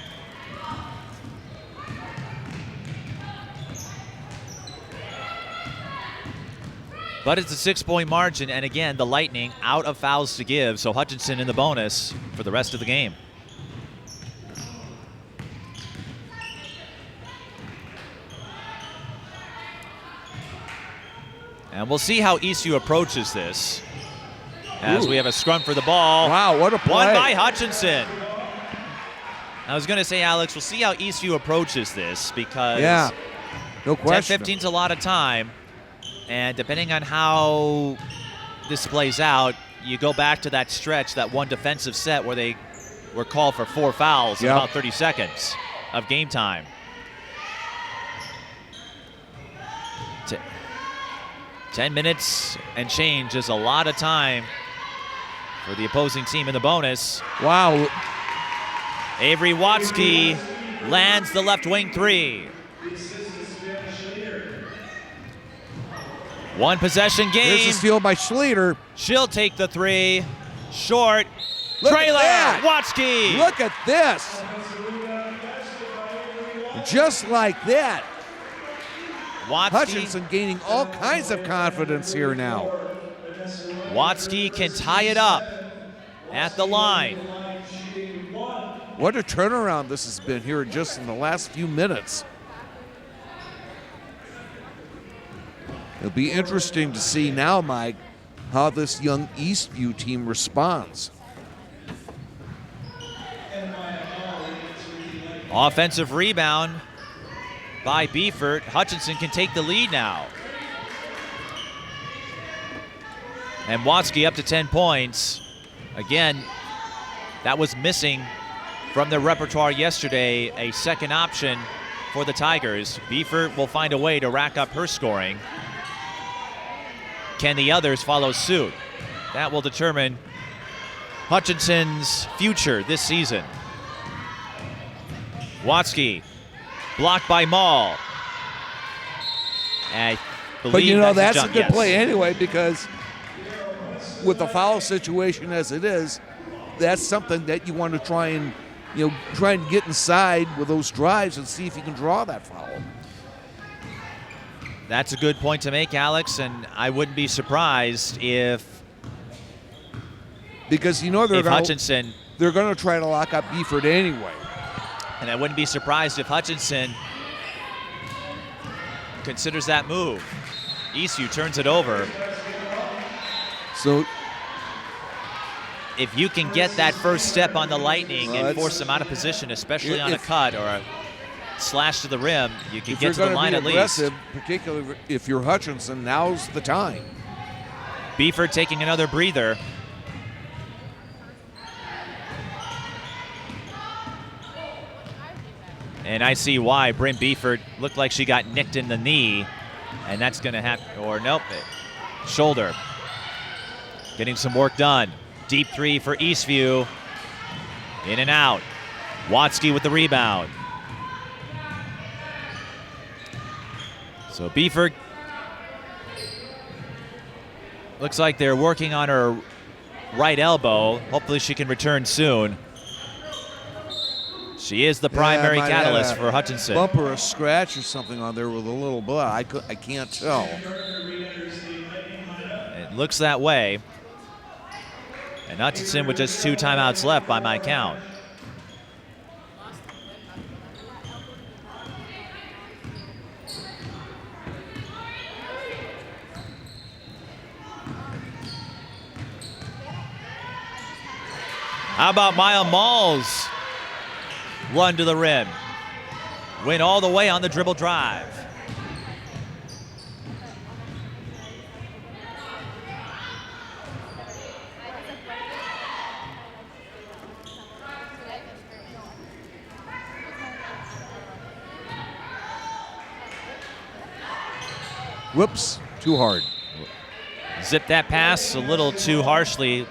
But it's a 6-point margin, and again, the Lightning out of fouls to give, so Hutchinson in the bonus for the rest of the game. And we'll see how Eastview approaches this as we have a scrum for the ball. Wow, what a play. Won by Hutchinson. I was going to say, Alex, we'll see how Eastview approaches this because Yeah, no question. 10-15 is a lot of time. And depending on how this plays out, you go back to that stretch, that one defensive set where they were called for 4 fouls in Yep. about 30 seconds of game time. 10 minutes and change is a lot of time for the opposing team in the bonus. Wow. Avery Watsky lands the left wing 3. One possession game. Here's a steal by Schlueter. She'll take the 3. Short. Look at Trailer. that. Watsky. Look at this. Just like that. Watsky. Hutchinson gaining all kinds of confidence here now. Watsky can tie it up at the line. What a turnaround this has been here just in the last few minutes. It'll be interesting to see now, Mike, how this young Eastview team responds. Offensive rebound by Beffert. Hutchinson can take the lead now. And Watsky up to 10 points. Again, that was missing from their repertoire yesterday, a second option for the Tigers. Beffert will find a way to rack up her scoring. Can the others follow suit? That will determine Hutchinson's future this season. Watsky, blocked by Maul. I believe But you know, that's that's a good yes. play anyway, because with the foul situation as it is, that's something that you want to try and get inside with those drives and see if you can draw that foul. That's a good point to make, Alex, and I wouldn't be surprised if Because they're Hutchinson, going to try to lock up Beffert anyway. and I wouldn't be surprised if Hutchinson considers that move. Eastview turns it over. So If you can get that first step on the Lightning and force them out of position, especially on a cut or a slash to the rim, you can get to the line at least. Particularly if you're Hutchinson, now's the time. Beffert taking another breather. And I see why. Brynn Beffert looked like she got nicked in the knee, and that's going to happen. Or nope, shoulder. Getting some work done. Deep 3 for Eastview. In and out. Watsky with the rebound. So Beffert looks like they're working on her right elbow. Hopefully she can return soon. She is the primary catalyst for Hutchinson. Bump or a scratch or something on there with a little blood. I can't tell. It looks that way. And Hutchinson with just 2 timeouts left by my count. How about Maya Mall's run to the rim? Went all the way on the dribble drive. Whoops, too hard. Zipped that pass a little too harshly.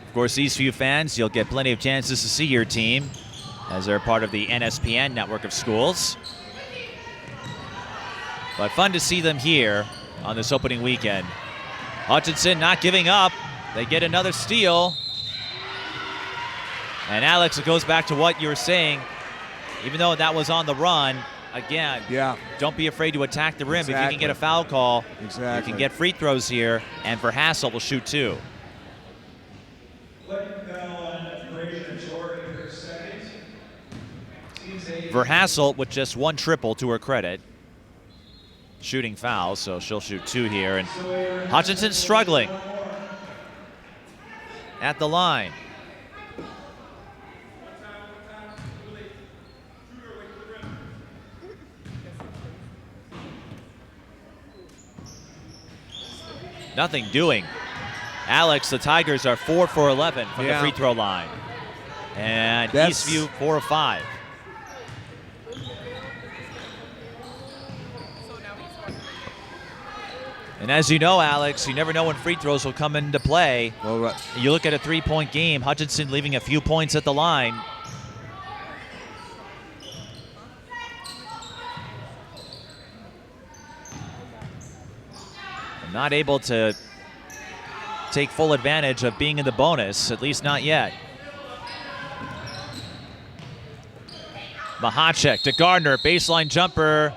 Of course, Eastview fans, you'll get plenty of chances to see your team as they're part of the NSPN network of schools. But fun to see them here on this opening weekend. Hutchinson not giving up. They get another steal. And Alex, it goes back to what you were saying. Even though that was on the run, again, don't be afraid to attack the rim. If you can get a foul call, you can get free throws here. And for Hassel, will shoot 2. Verhassel with just 1 triple to her credit. Shooting foul, so she'll shoot 2 here. And Hutchinson's struggling at the line. Nothing doing. Alex, the Tigers are 4 for 11 from the free throw line. And Eastview 4 of 5. And as you know, Alex, you never know when free throws will come into play. Well, you look at a 3-point game, Hutchinson leaving a few points at the line. Not able to take full advantage of being in the bonus, at least not yet. Mahacek to Gardner, baseline jumper.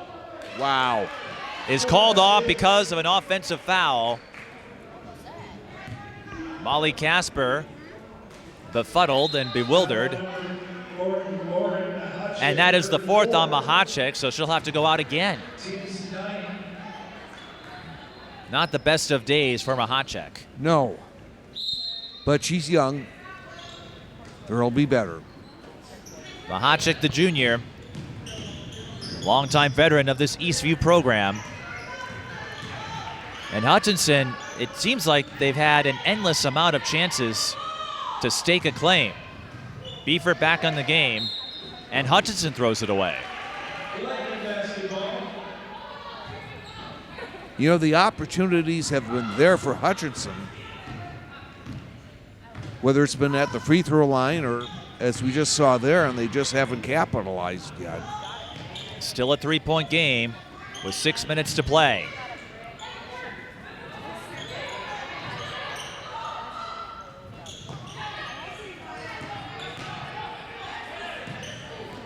Wow. Is called off because of an offensive foul. Molly Casper befuddled and bewildered. And that is the 4th on Mahacek, so she'll have to go out again. Not the best of days for Mahacek. No. But she's young. There'll be better. Mahacek, the junior, longtime veteran of this Eastview program. And Hutchinson, it seems like they've had an endless amount of chances to stake a claim. Beffert back on the game, and Hutchinson throws it away. You know, the opportunities have been there for Hutchinson, whether it's been at the free throw line or as we just saw there, and they just haven't capitalized yet. Still a 3-point game with 6 minutes to play.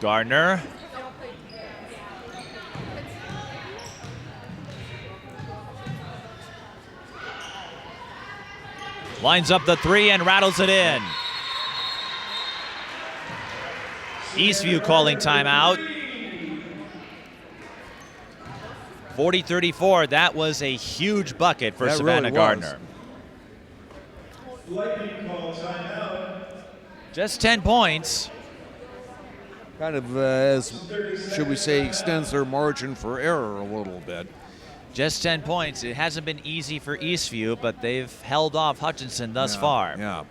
Gardner. Lines up the 3 and rattles it in. Eastview calling timeout. 40-34, that was a huge bucket for Savanah Gardner. Just 10 points. Kind of, should we say, extends their margin for error a little bit. Just 10 points. It hasn't been easy for Eastview, but they've held off Hutchinson thus far. Yeah.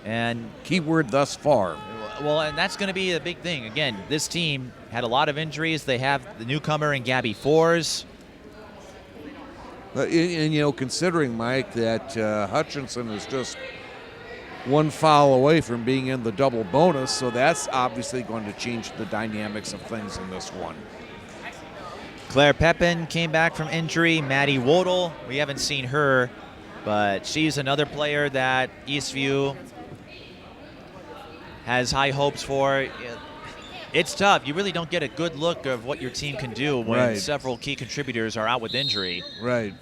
And keyword thus far. Well, and that's going to be a big thing. Again, this team had a lot of injuries. They have the newcomer in Gabby Fours. And you know, considering, Mike, that Hutchinson is just 1 foul away from being in the double bonus, so that's obviously going to change the dynamics of things in this one. Claire Peden came back from injury. Maddie Wodel, we haven't seen her, but she's another player that Eastview has high hopes for. It's tough. You really don't get a good look of what your team can do when several key contributors are out with injury. Right.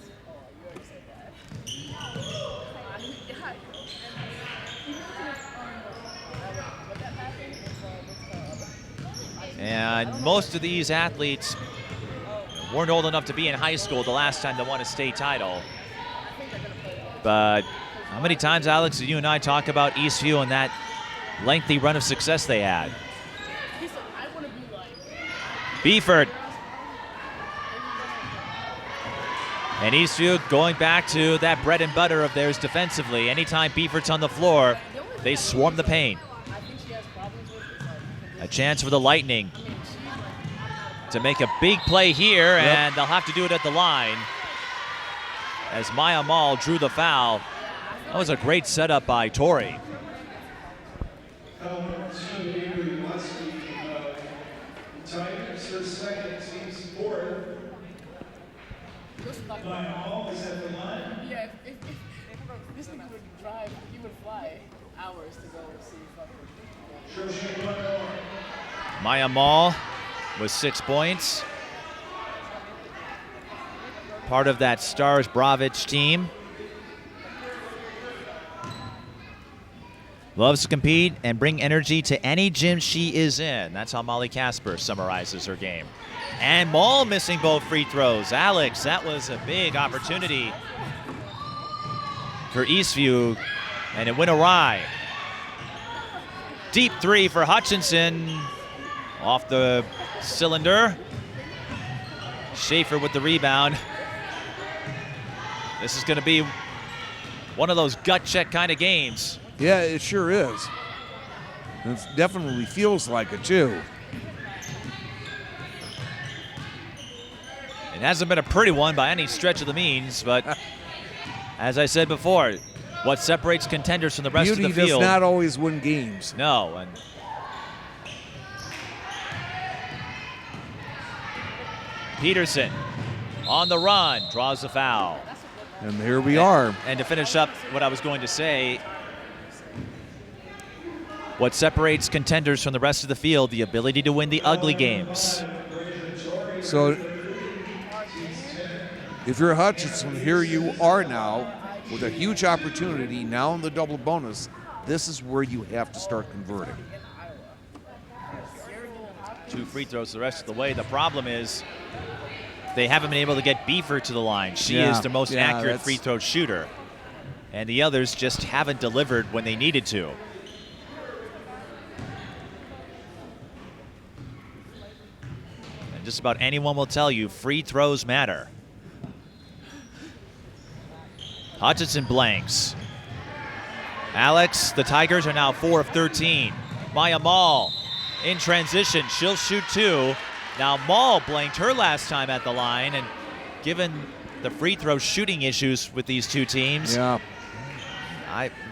And most of these athletes weren't old enough to be in high school the last time they won a state title. But how many times, Alex, did you and I talk about Eastview and that lengthy run of success they had? Beffert. And Eastview going back to that bread and butter of theirs defensively. Anytime Beffert's on the floor, They swarm the paint. A chance for the Lightning to make a big play here, and they'll have to do it at the line as Maya Mall drew the foul. That was a great setup by Torrey. Tigers for second, team's fourth. Maya Mall is at the line. Yeah, if this thing would drive, he would fly hours to go see fucking. Maya Mall with 6 points. Part of that Stars Bravich team. Loves to compete and bring energy to any gym she is in. That's how Molly Casper summarizes her game. And Mall missing both free throws. Alex, that was a big opportunity for Eastview, and it went awry. Deep three for Hutchinson. Off the cylinder. Schaefer with the rebound. This is going to be one of those gut check kind of games. Yeah, it sure is. It definitely feels like it, too. It hasn't been a pretty one by any stretch of the means, but as I said before, what separates contenders from the rest of the Beauty field. does not always win games. No, and Peterson on the run, draws the foul. And here we are. And to finish up what I was going to say, what separates contenders from the rest of the field, the ability to win the ugly games. So if you're Hutchinson, here you are now with a huge opportunity now in the double bonus. This is where you have to start converting. 2 free throws the rest of the way. The problem is they haven't been able to get Beffert to the line. She is the most accurate free throw shooter. And the others just haven't delivered when they needed to. And just about anyone will tell you free throws matter. Hutchinson blanks. Alex, the Tigers are now 4 of 13. Maya Mall in transition. She'll shoot 2. Now Mall blanked her last time at the line, and given the free throw shooting issues with these two teams,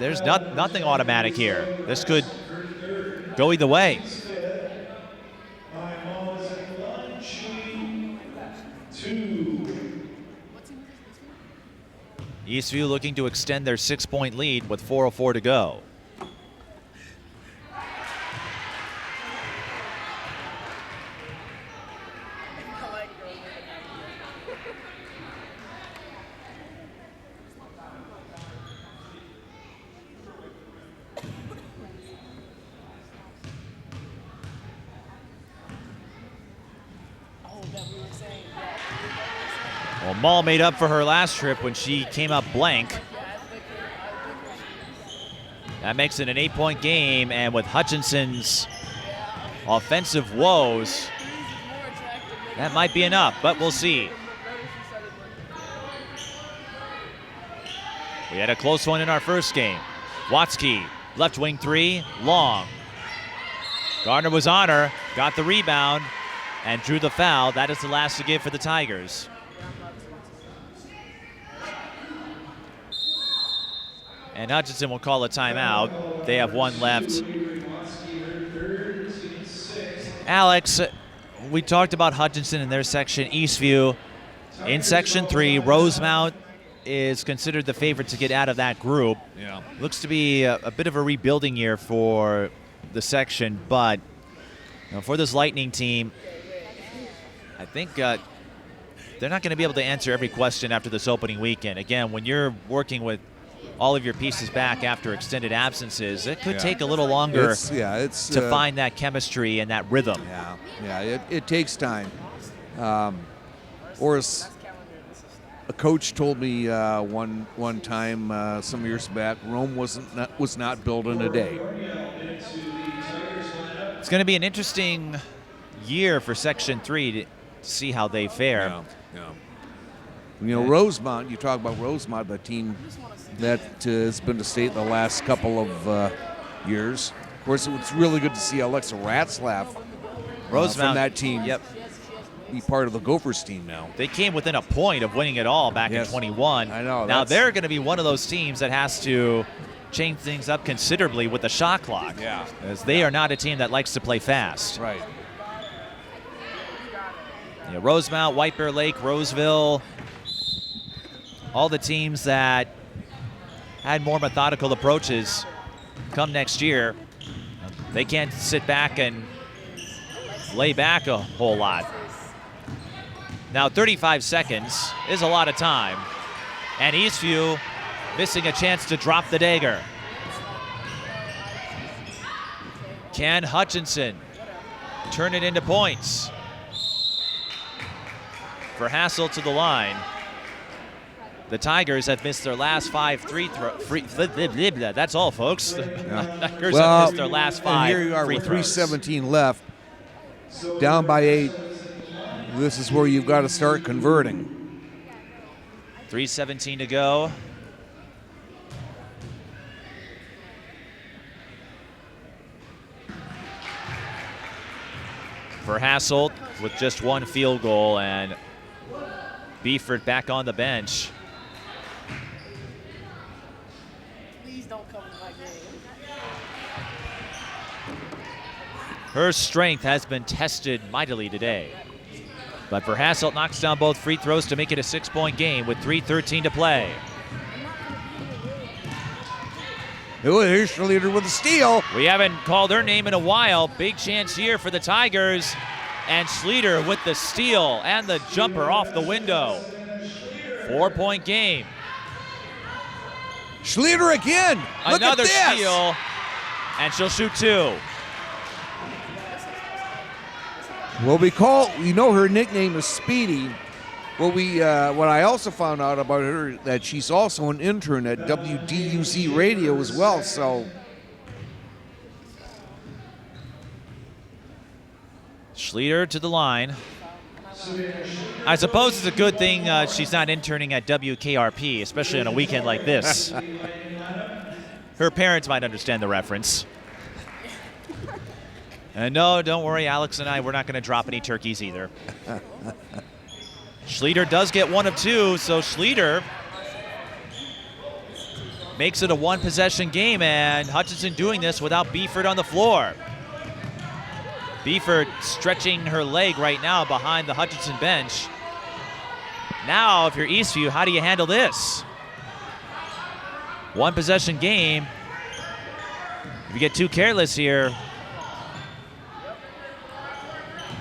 there's nothing automatic here. This could go either way. Eastview looking to extend their 6-point lead with 4:04 to go. Well, Mall made up for her last trip when she came up blank. That makes it an 8-point game, and with Hutchinson's offensive woes, that might be enough, but we'll see. We had a close one in our first game. Watzke, left wing 3, long. Gardner was on her, got the rebound, and drew the foul. That is the last to give for the Tigers. And Hutchinson will call a timeout. They have 1 left. Alex, we talked about Hutchinson in their section. Eastview in section 3. Rosemount is considered the favorite to get out of that group. Yeah. Looks to be a bit of a rebuilding year for the section, but for this Lightning team, I think they're not going to be able to answer every question after this opening weekend. Again, when you're working with all of your pieces back after extended absences, it could take a little longer to find that chemistry and that rhythm. It takes time. Or as a coach told me one time some years back, Rome was not built in a day. It's going to be an interesting year for Section 3 to see how they fare. Rosemount, you talk about Rosemount, the team that has been to state the last couple of years. Of course, it's really good to see Alexa Ratzlaff from that team. Yep. Be part of the Gophers team now. They came within a point of winning it all back in 21. I know. Now they're going to be one of those teams that has to change things up considerably with the shot clock. Yeah. As they are not a team that likes to play fast. Right. Yeah, Rosemount, White Bear Lake, Roseville, all the teams that had more methodical approaches come next year, they can't sit back and lay back a whole lot. Now 35 seconds is a lot of time, and Eastview missing a chance to drop the dagger. Can Hutchinson turn it into points? For Hassel to the line. The Tigers have missed their last 5 that's all, folks. The Tigers have missed their last 5 and here you are free with throws. 3:17 left, down by 8. This is where you've got to start converting. 3:17 to go. For Hassel with just 1 field goal, and Beffert back on the bench. Please don't come in my game. Her strength has been tested mightily today. But for Hassel, knocks down both free throws to make it a 6-point game with 3:13 to play. Here's Schleter with a steal. We haven't called her name in a while. Big chance here for the Tigers. And Schleter with the steal and the jumper off the window. 4-point game. Schleter again. Look Another at this. steal, and she'll shoot 2. Well, her nickname is Speedy. Well, what I also found out about her, that she's also an intern at WDUZ Radio as well, so. Schleter to the line. I suppose it's a good thing she's not interning at WKRP, especially on a weekend like this. Her parents might understand the reference. And no, don't worry, Alex and I, we're not going to drop any turkeys either. Schleter does get 1 of 2, so Schleter makes it a 1-possession game, and Hutchinson doing this without Beffert on the floor. Beffert stretching her leg right now behind the Hutchinson bench. Now, if you're Eastview, how do you handle this? 1-possession game. If you get too careless here,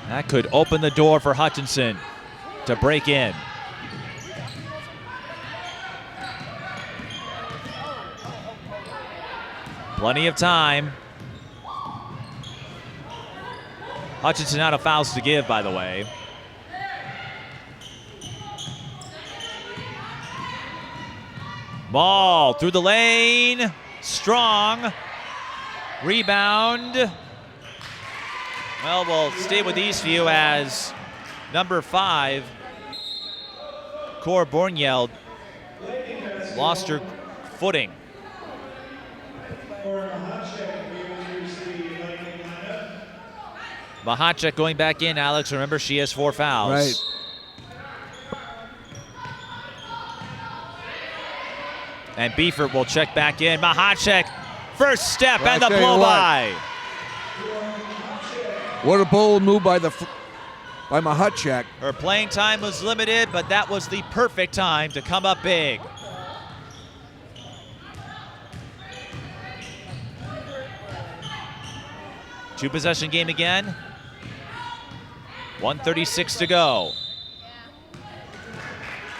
that could open the door for Hutchinson to break in. Plenty of time. Hutchinson out of fouls to give, by the way. Ball through the lane. Strong. Rebound. Well, we'll stay with Eastview as number 5, Cor Bornyeld, lost her footing. Mahacek going back in, Alex. Remember, she has 4 fouls. Right. And Beffert will check back in. Mahacek, first step, Well, and the I tell you blow-by. What a bold move by Mahacek. Her playing time was limited, but that was the perfect time to come up big. Two-possession game again. 1:36 to go.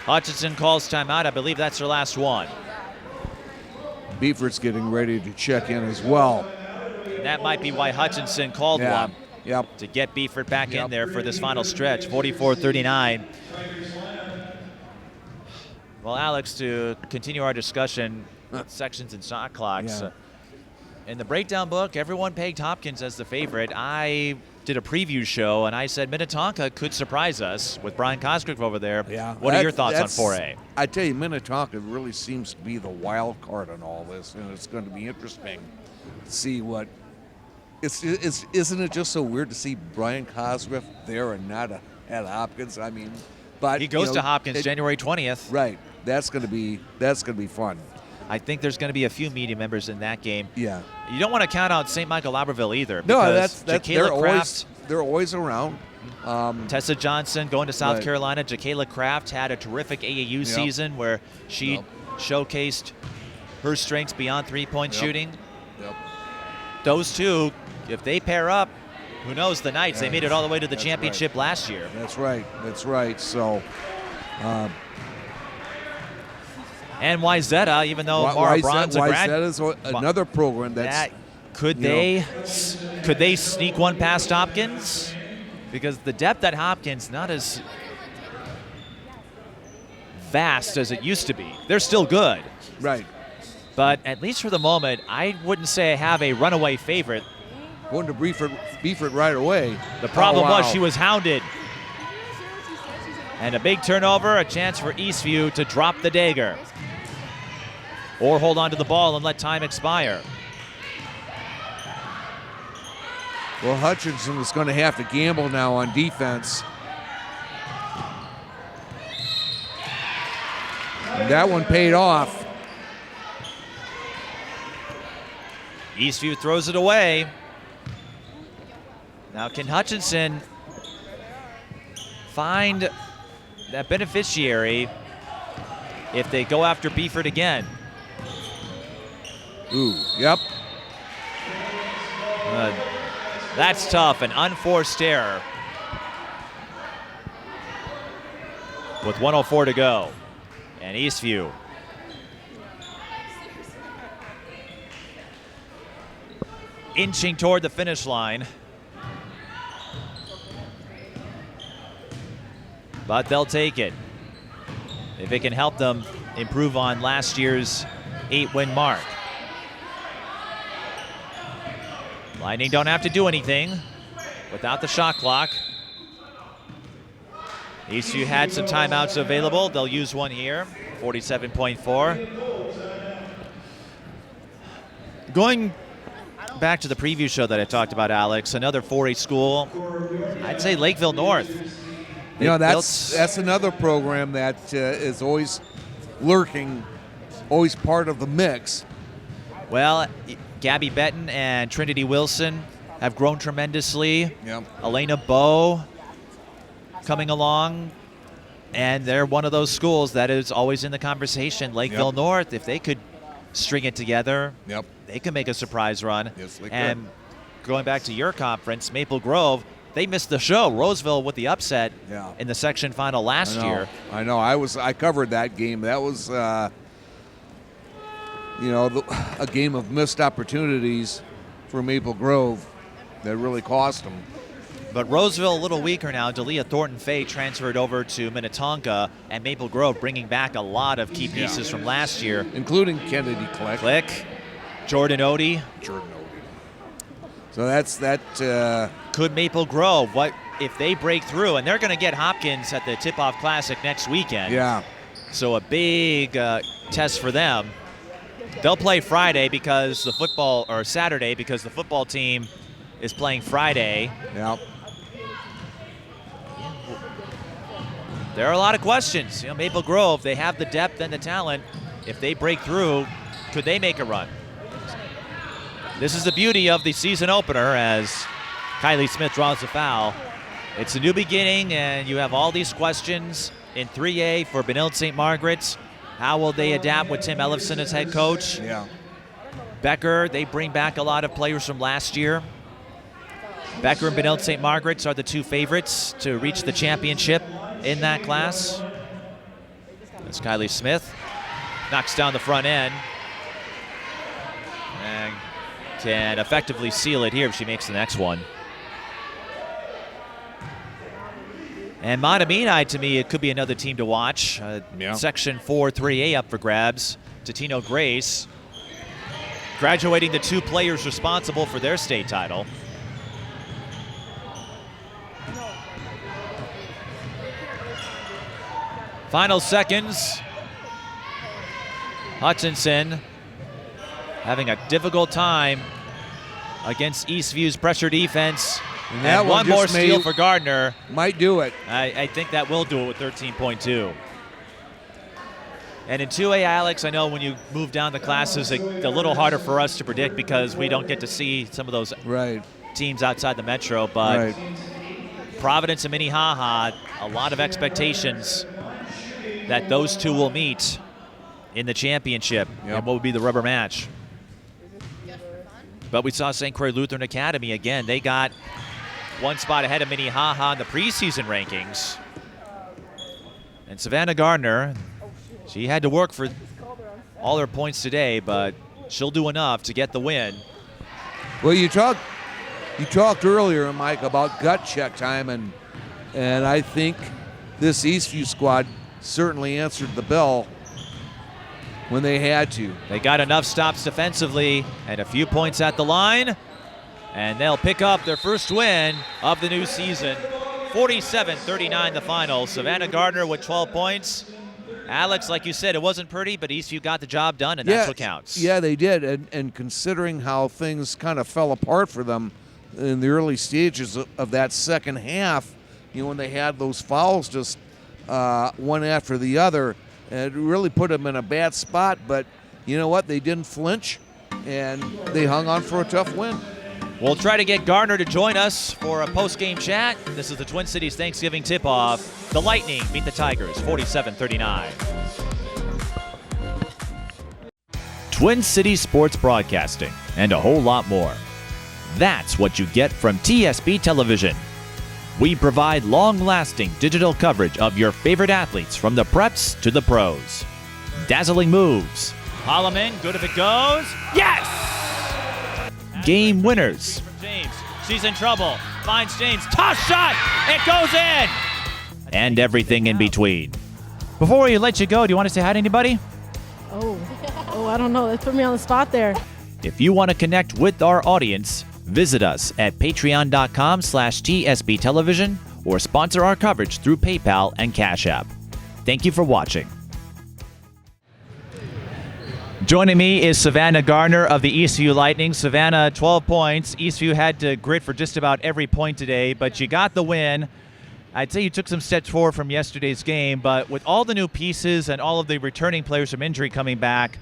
Hutchinson calls timeout. I believe that's her last one. Beffert's getting ready to check in as well. And that might be why Hutchinson called one. Yep. To get Beffert back in there for this final stretch, 44-39. Well, Alex, to continue our discussion, sections and shot clocks. Yeah. In the breakdown book, everyone pegged Hopkins as the favorite. I did a preview show, and I said Minnetonka could surprise us with Brian Cosgrove over there. Yeah. What are your thoughts on 4A? I tell you, Minnetonka really seems to be the wild card on all this, and it's going to be interesting. see what. Isn't it just so weird to see Brian Cosgriff there and not at Hopkins? I mean, but He goes to Hopkins January 20th. Right. That's gonna be fun. I think there's going to be a few media members in that game. Yeah. You don't want to count out St. Michael Albertville either. No, because that's Jaquela they're always around. Tessa Johnson going to South Right. Carolina. Jaquela Kraft had a terrific AAU season where she showcased her strengths beyond three-point shooting. Yep. Those two, if they pair up, who knows the Knights? They made it all the way to the championship last year. That's right. So. And Wyzetta, even though Mara Braun's a grad, is another program that's could they sneak one past Hopkins? Because the depth at Hopkins not as vast as it used to be. They're still good, right. but at least for the moment, I wouldn't say I have a runaway favorite. Going to Beffert right away. The problem was wow. she was hounded. And a big turnover, a chance for Eastview to drop the dagger. Or hold on to the ball and let time expire. Well, Hutchinson is going to have to gamble now on defense. And that one paid off. Eastview throws it away. Now can Hutchinson find that beneficiary if they go after Beffert again? Ooh, yep. That's tough, an unforced error. With 1:04 to go. And Eastview inching toward the finish line. But they'll take it if it can help them improve on last year's 8-win mark. Lightning don't have to do anything without the shot clock. Eastview had some timeouts available. They'll use one here, 47.4. Going back to the preview show that I talked about, Alex, another 4A school, I'd say Lakeville North. You know, that's another program that is always lurking, always part of the mix. Well, Gabby Betton and Trinity Wilson have grown tremendously. Yep. Elena Bowe coming along, and they're one of those schools that is always in the conversation. Lakeville North, if they could string it together, they could make a surprise run. Yes, they and going back to your conference, Maple Grove, they missed the show. Roseville with the upset in the section final last year. I know. I covered that game. That was, a game of missed opportunities for Maple Grove that really cost them. But Roseville a little weaker now. Dalia Thornton-Fay transferred over to Minnetonka, and Maple Grove bringing back a lot of key pieces from last year. Including Kennedy Click. Jordan Odie. So that's that. Could Maple Grove, what if they break through? And they're going to get Hopkins at the Tip-Off Classic next weekend. Yeah. So a big test for them. They'll play Friday because the football, or Saturday because the football team is playing Friday. Yeah. There are a lot of questions. You know, Maple Grove, they have the depth and the talent. If they break through, could they make a run? This is the beauty of the season opener as Kylie Smith draws the foul. It's a new beginning, and you have all these questions in 3A for Benilde St. Margaret's. How will they adapt with Tim Ellefson as head coach? Yeah. Becker, they bring back a lot of players from last year. Becker and Benilde St. Margaret's are the two favorites to reach the championship in that class. As Kylie Smith knocks down the front end and can effectively seal it here if she makes the next one. And Matamini, to me, it could be another team to watch. Section 4 3A up for grabs. Totino Grace graduating the two players responsible for their state title. Final seconds. Hutchinson having a difficult time against Eastview's pressure defense. And one more steal for Gardner. Might do it. I think that will do it with 13.2. And in 2A, Alex, I know when you move down the classes, it's a little harder for us to predict because we don't get to see some of those teams outside the metro. But Providence and Minnehaha, a lot of expectations that those two will meet in the championship and what would be the rubber match. But we saw St. Croix Lutheran Academy again. They got one spot ahead of Minnehaha in the preseason rankings. And Savanah Gardner, she had to work for all her points today, but she'll do enough to get the win. Well, you talked earlier, Mike, about gut check time, and I think this Eastview squad certainly answered the bell when they had to. They got enough stops defensively and a few points at the line, and they'll pick up their first win of the new season. 47-39 the final. Savanah Gardner with 12 points. Alex, like you said, it wasn't pretty, but Eastview got the job done, and that's what counts. Yeah, they did, and considering how things kind of fell apart for them in the early stages of that second half, when they had those fouls just one after the other, it really put them in a bad spot, but you know what? They didn't flinch, and they hung on for a tough win. We'll try to get Gardner to join us for a post-game chat. This is the Twin Cities Thanksgiving tip-off. The Lightning beat the Tigers 47-39. Twin Cities Sports Broadcasting and a whole lot more. That's what you get from TSB Television. We provide long-lasting digital coverage of your favorite athletes from the preps to the pros. Dazzling moves. Holloman, good if it goes. Yes! Game winners. James, she's in trouble. Finds James. Toss shot. It goes in. And everything in between. Before we let you go, do you want to say hi to anybody? Oh, I don't know. That put me on the spot there. If you want to connect with our audience, visit us at patreon.com/TSB Television or sponsor our coverage through PayPal and Cash App. Thank you for watching. Joining me is Savanah Gardner of the Eastview Lightning. Savanah, 12 points. Eastview had to grit for just about every point today, but you got the win. I'd say you took some steps forward from yesterday's game, but with all the new pieces and all of the returning players from injury coming back,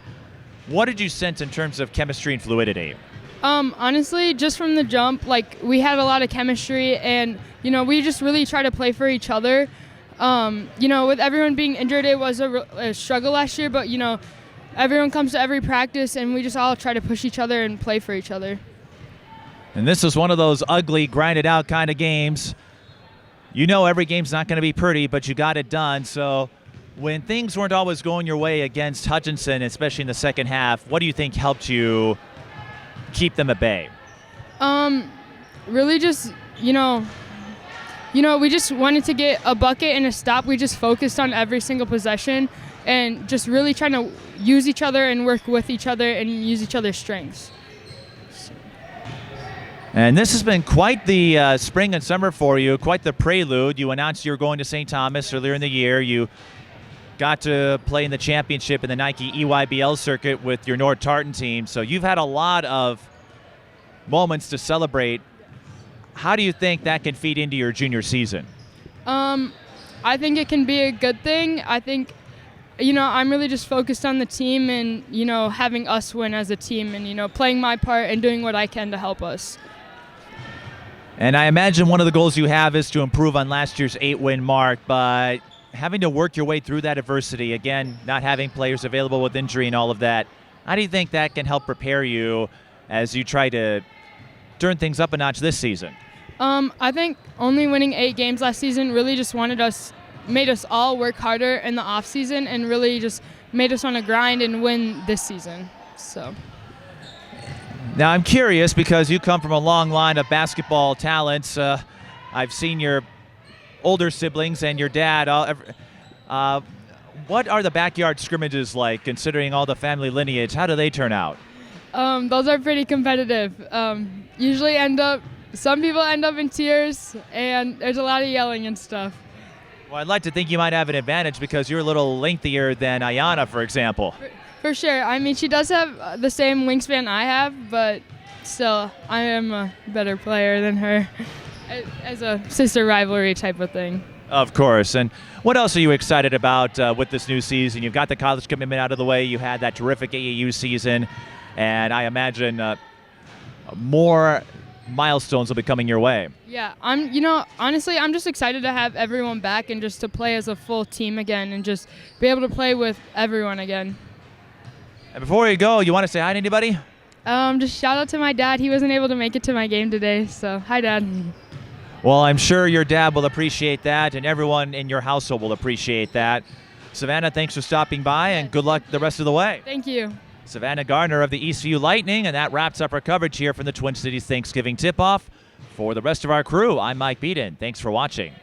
what did you sense in terms of chemistry and fluidity? Honestly, just from the jump, we had a lot of chemistry, and we just really try to play for each other. With everyone being injured, it was a struggle last year, but everyone comes to every practice, and we just all try to push each other and play for each other. And this is one of those ugly, grinded-out kind of games. Every game's not going to be pretty, but you got it done. So when things weren't always going your way against Hutchinson, especially in the second half, what do you think helped you keep them at bay? Really just, we just wanted to get a bucket and a stop. We just focused on every single possession and just really trying to use each other and work with each other and use each other's strengths. And this has been quite the spring and summer for you, quite the prelude. You announced you were going to St. Thomas earlier in the year. You got to play in the championship in the Nike EYBL circuit with your North Tartan team. So you've had a lot of moments to celebrate. How do you think that can feed into your junior season? I think it can be a good thing. I think, I'm really just focused on the team and, having us win as a team and, playing my part and doing what I can to help us. And I imagine one of the goals you have is to improve on last year's 8-win mark, but having to work your way through that adversity, again, not having players available with injury and all of that, how do you think that can help prepare you as you try to turn things up a notch this season? I think only winning 8 games last season really just made us all work harder in the off season and really just made us want to grind and win this season. So. Now I'm curious because you come from a long line of basketball talents. I've seen your older siblings and your dad. What are the backyard scrimmages like, considering all the family lineage? How do they turn out? Those are pretty competitive. Usually some people end up in tears, and there's a lot of yelling and stuff. Well, I'd like to think you might have an advantage because you're a little lengthier than Ayana, for example. For sure. I mean, she does have the same wingspan I have, but still, I am a better player than her as a sister rivalry type of thing. Of course. And what else are you excited about with this new season? You've got the college commitment out of the way. You had that terrific AAU season. And I imagine more milestones will be coming your way. Yeah, honestly, I'm just excited to have everyone back and just to play as a full team again and just be able to play with everyone again. And before you go, you want to say hi to anybody? Just shout out to my dad. He wasn't able to make it to my game today, so hi, Dad. Well, I'm sure your dad will appreciate that, and everyone in your household will appreciate that. Savanah, thanks for stopping by, and good luck the rest of the way. Thank you. Savanah Gardner of the Eastview Lightning, and that wraps up our coverage here from the Twin Cities Thanksgiving Tip-Off. For the rest of our crew, I'm Mike Peden. Thanks for watching.